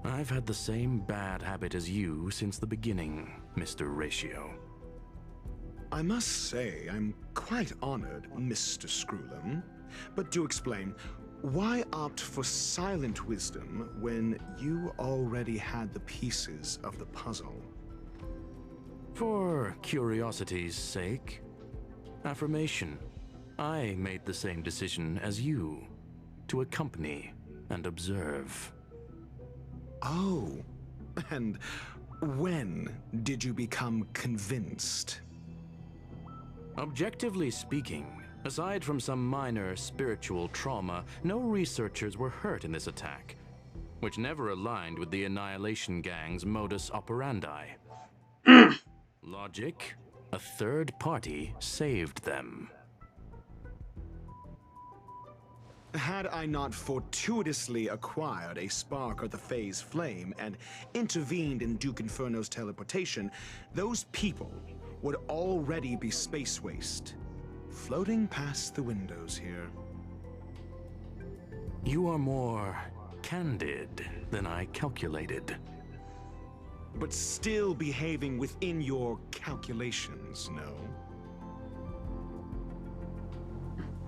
I've had the same bad habit as you since the beginning, Mr. Ratio. I must say, I'm quite honored, Mr. Screwlum. But do explain, why opt for silent wisdom when you already had the pieces of the puzzle? For curiosity's sake. Affirmation. I made the same decision as you, to accompany and observe. Oh, and when did you become convinced? Objectively speaking, aside from some minor spiritual trauma, no researchers were hurt in this attack, which never aligned with the Annihilation Gang's modus operandi. Logic? A third party saved them. Had I not fortuitously acquired a spark of the phase flame and intervened in Duke Inferno's teleportation, those people would already be space waste, floating past the windows here. You are more candid than I calculated. But still behaving within your calculations, no?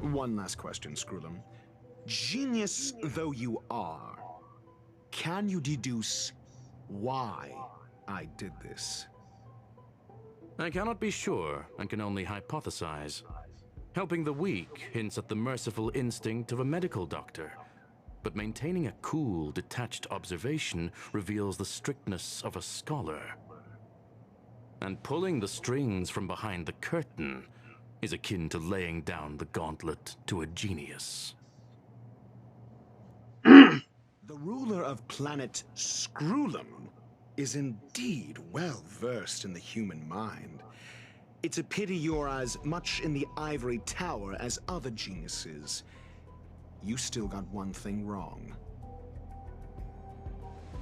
One last question, Screwlum. Genius though you are, can you deduce why I did this? I cannot be sure and can only hypothesize. Helping the weak hints at the merciful instinct of a medical doctor, but maintaining a cool, detached observation reveals the strictness of a scholar. And pulling the strings from behind the curtain is akin to laying down the gauntlet to a genius. The ruler of planet Screwlum is indeed well versed in the human mind. It's a pity you're as much in the ivory tower as other geniuses. You still got one thing wrong.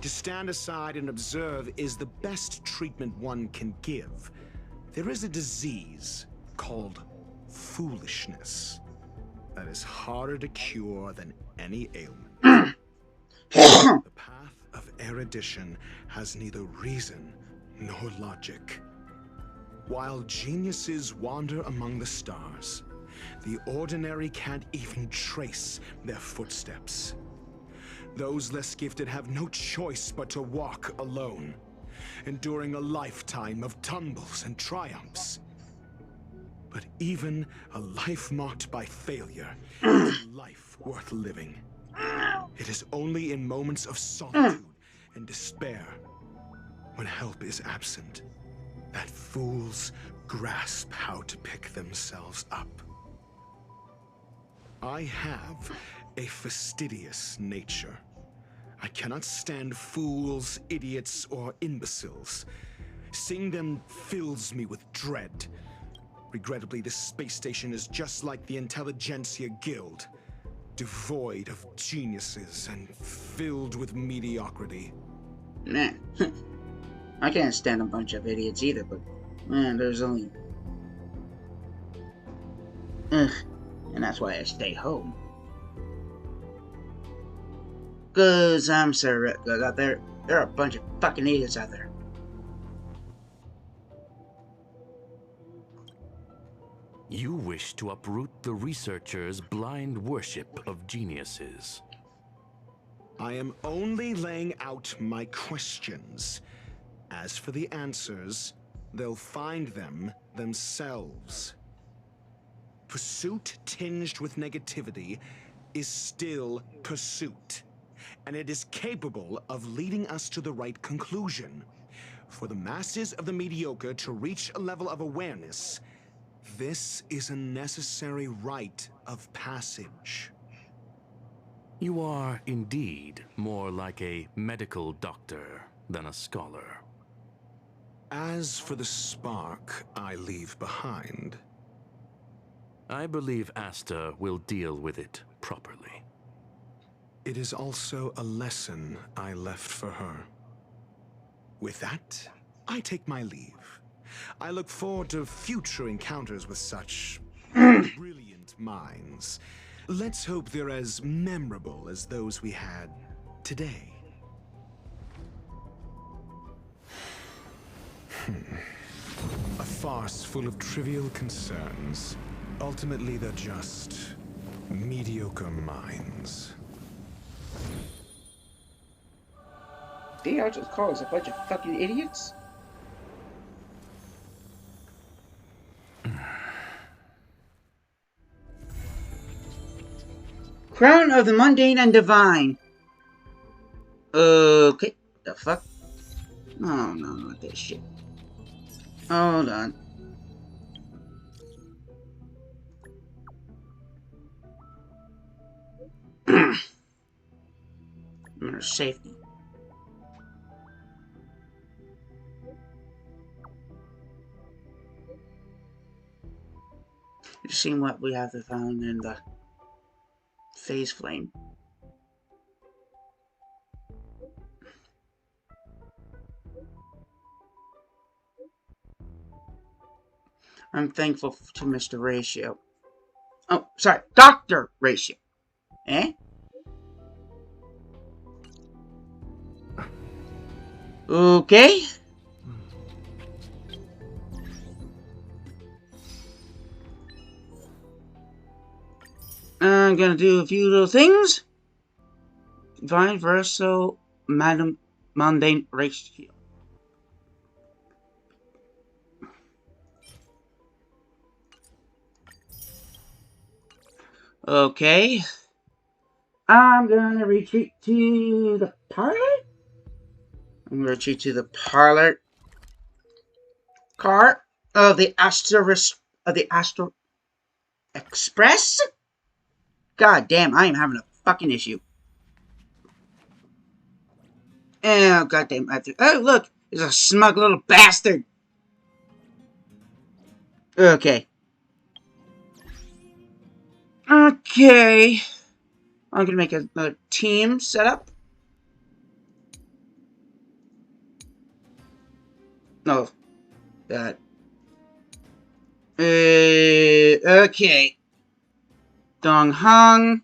To stand aside and observe is the best treatment one can give. There is a disease called foolishness that is harder to cure than any ailment. The path of erudition has neither reason nor logic. While geniuses wander among the stars, the ordinary can't even trace their footsteps. Those less gifted have no choice but to walk alone, enduring a lifetime of tumbles and triumphs. But even a life marked by failure is a life worth living. It is only in moments of solitude and despair, when help is absent, that fools grasp how to pick themselves up. I have a fastidious nature. I cannot stand fools, idiots, or imbeciles. Seeing them fills me with dread. Regrettably, this space station is just like the Intelligentsia Guild, devoid of geniuses and filled with mediocrity. Man, I can't stand a bunch of idiots either, but man, there's only... Ugh, and that's why I stay home. Cause I'm sorry, cause out there are a bunch of fucking idiots out there. You wish to uproot the researchers' blind worship of geniuses. I am only laying out my questions. As for the answers, they'll find them themselves. Pursuit tinged with negativity is still pursuit, and it is capable of leading us to the right conclusion. For the masses of the mediocre to reach a level of awareness, this is a necessary rite of passage. You are indeed more like a medical doctor than a scholar. As for the spark I leave behind, I believe Asta will deal with it properly. it is also a lesson I left for her. With that, I take my leave. I look forward to future encounters with such brilliant minds. Let's hope they're as memorable as those we had today. A farce full of trivial concerns. Ultimately, they're just mediocre minds. Did I just call us a bunch of fucking idiots? Crown of the Mundane and Divine. Okay, the fuck? Oh no, not this shit. Hold on. Under safety. Just seeing what we have to find in the phase flame. I'm thankful to Mr. Ratio. Oh, sorry, Dr. Ratio. Eh? Okay. I'm gonna do a few little things. Divine Verso Madam Mundane Ratio. Okay. I'm gonna retreat to the parlor. I'm gonna retreat to the parlor car of the Astro Express. God damn, I am having a fucking issue. Oh, goddamn. Oh, look. There's a smug little bastard. Okay. Okay. I'm gonna make another team setup. No. That. Okay. Dong Hong.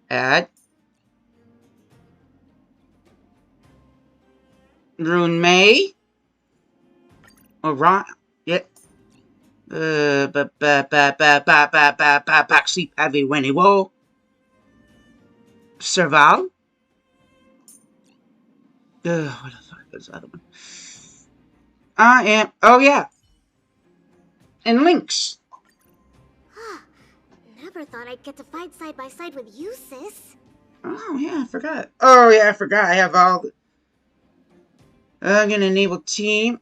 Add. Rune Mei. Alright. Yeah. Back sleep heavy when he woke. Serval. What the fuck is the other one? I am. Oh, yeah. And Lynx. Never thought I'd get to fight side by side with you, sis. Oh, yeah, I forgot. Oh, yeah, I forgot. I have all the... I'm gonna enable team.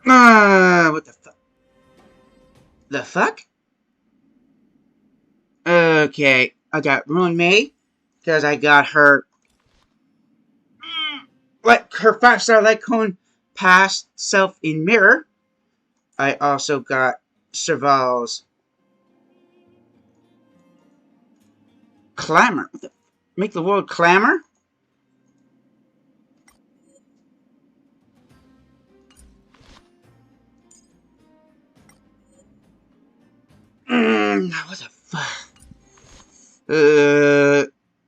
What the fuck? The fuck? Okay, I got Rune Mei, because I got her... Like, her 5-star Lycone past self in mirror. I also got Serval's Clamor. Make the world clamor? What the fuck?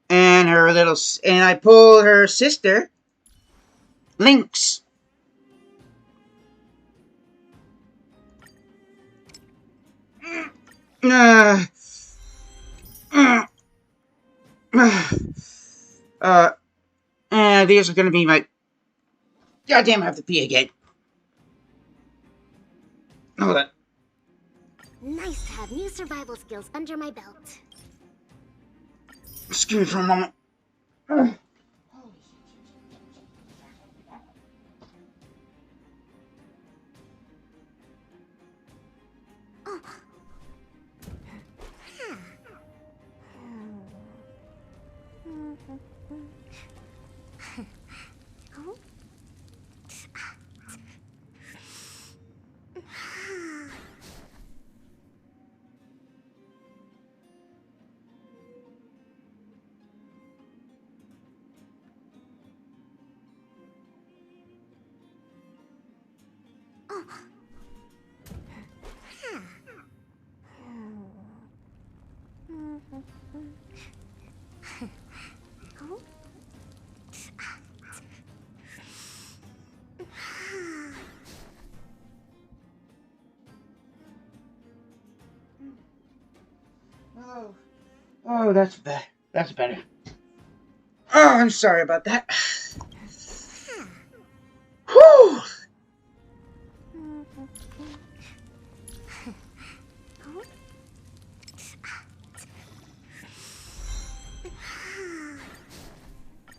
And her little... And I pulled her sister, Lynx. These are gonna be my... Goddamn, I have to pee again. Hold on. Nice to have new survival skills under my belt. Excuse me for a moment. Oh, that's better. That's better. Oh, I'm sorry about that. Whew.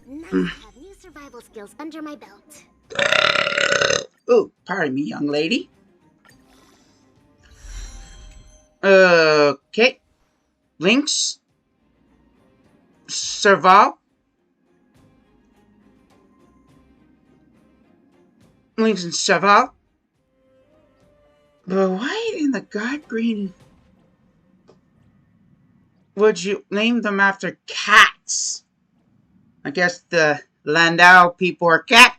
Nice to have new survival skills under my belt. Oh, pardon me, young lady. Okay. Lynx. Serval. Lynx and Serval. But why in the god green would you name them after cats? I guess the Landau people are cat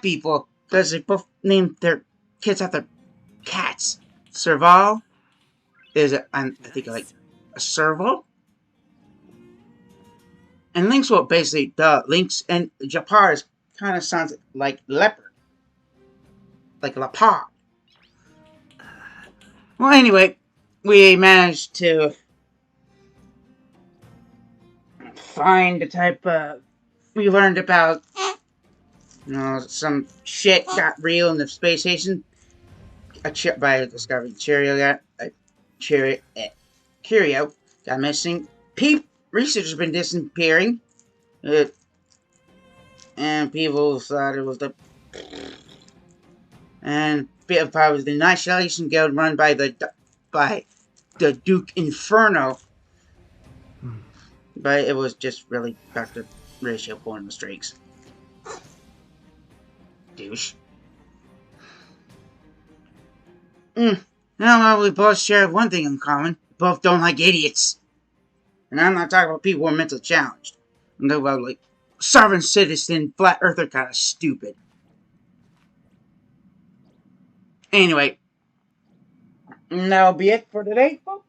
people because they both named their kids after cats. Serval is I think like a serval. And Lynx will basically Lynx and Japar is kind of sounds like leopard. Like leopard. Well, anyway, we managed to find the type of... We learned about, some shit got real in the space station. By discovering Curio got missing. Researchers have been disappearing. And people thought it was the... And it was the Annihilation Guild run by the Duke Inferno. But it was just really Dr. Ratio pulling the strings. Douche. Well, we both share one thing in common. We both don't like idiots. And I'm not talking about people who are mentally challenged. I'm talking about, like, sovereign citizen, flat earther kind of stupid. Anyway. That'll be it for today, folks.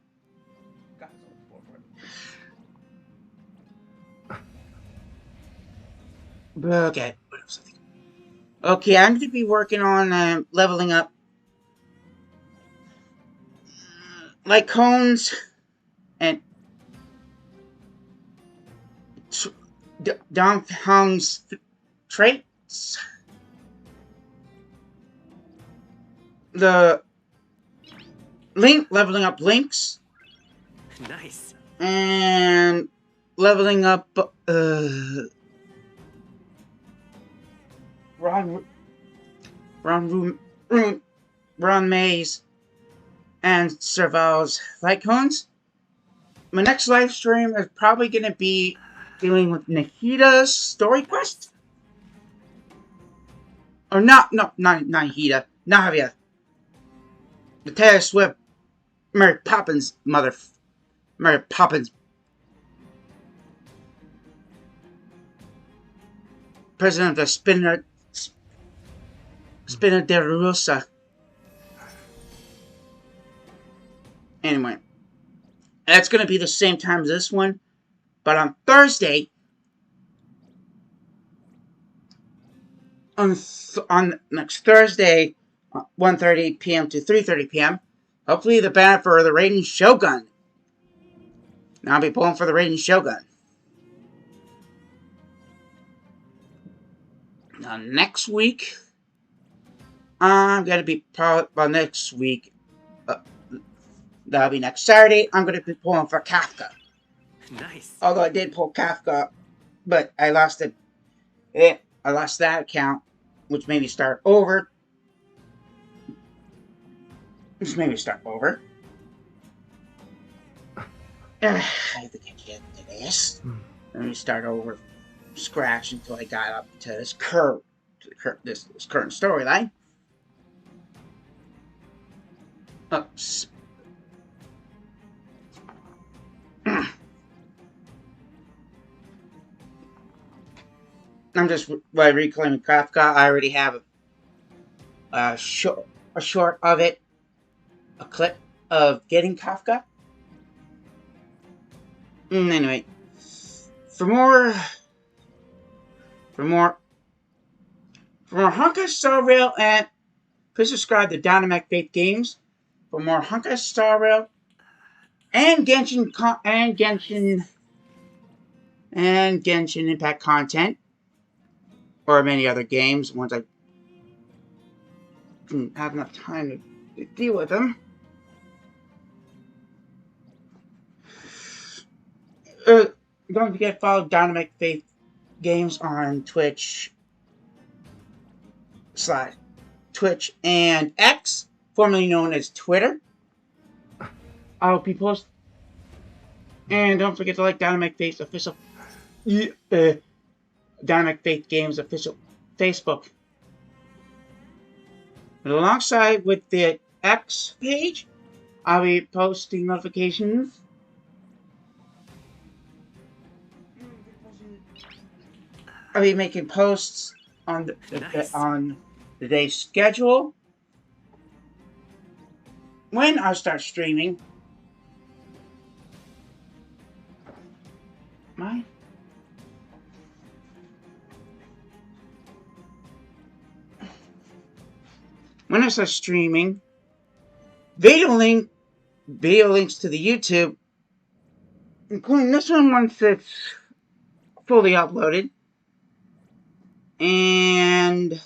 Okay, what else? Okay, I'm going to be working on leveling up like cones and Dong Hong's traits. The leveling up Links. Nice. And leveling up Ron Maze and Serval's light cones. My next live stream is probably going to be dealing with Nahita's story quest. Or not Nahita. Navia. The Taylor Swift Mary Poppins Mary Poppins. President of the Spina de Rosa. Anyway. That's going to be the same time as this one. But on Thursday, on next Thursday, 1:30 p.m. to 3:30 p.m., hopefully the banner for the Raiden Shogun. Now I'll be pulling for the Raiden Shogun. Now next week, I'm going to be next week. That'll be next Saturday. I'm going to be pulling for Kafka. Nice. Although I did pull Kafka, but I lost it. I lost that account, which made me start over. I have to get into this. Let me start over from scratch until I got up to this current storyline. Oops. I'm just reclaiming Kafka. I already have a short of it, a clip of getting Kafka. Anyway, for more Honkai Star Rail, and please subscribe to Dynamic Faith Games for more Honkai Star Rail and Genshin Impact content. Or many other games, once I didn't have enough time to deal with them. Don't forget to follow Dynamic Faith Games on Twitch and X, formerly known as Twitter. I'll be posting. And don't forget to like Dynamic Faith's official Dynamic Faith Games official Facebook. And alongside with the X page, I'll be posting notifications. I'll be making posts on the day's schedule. When I start streaming. when I start streaming, video links to the YouTube, including this one once it's fully uploaded, and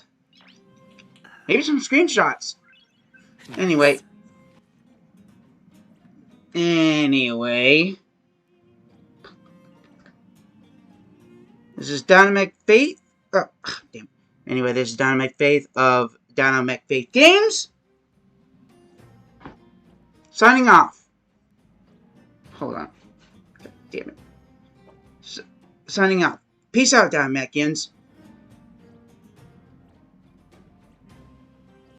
maybe some screenshots. Nice. Anyway, this is Dynamic Faith. Oh, damn. Anyway, this is Dynamic Faith of Dynamic Faith Games. Signing off. Hold on. God damn it. Signing off. Peace out, Dynamacians.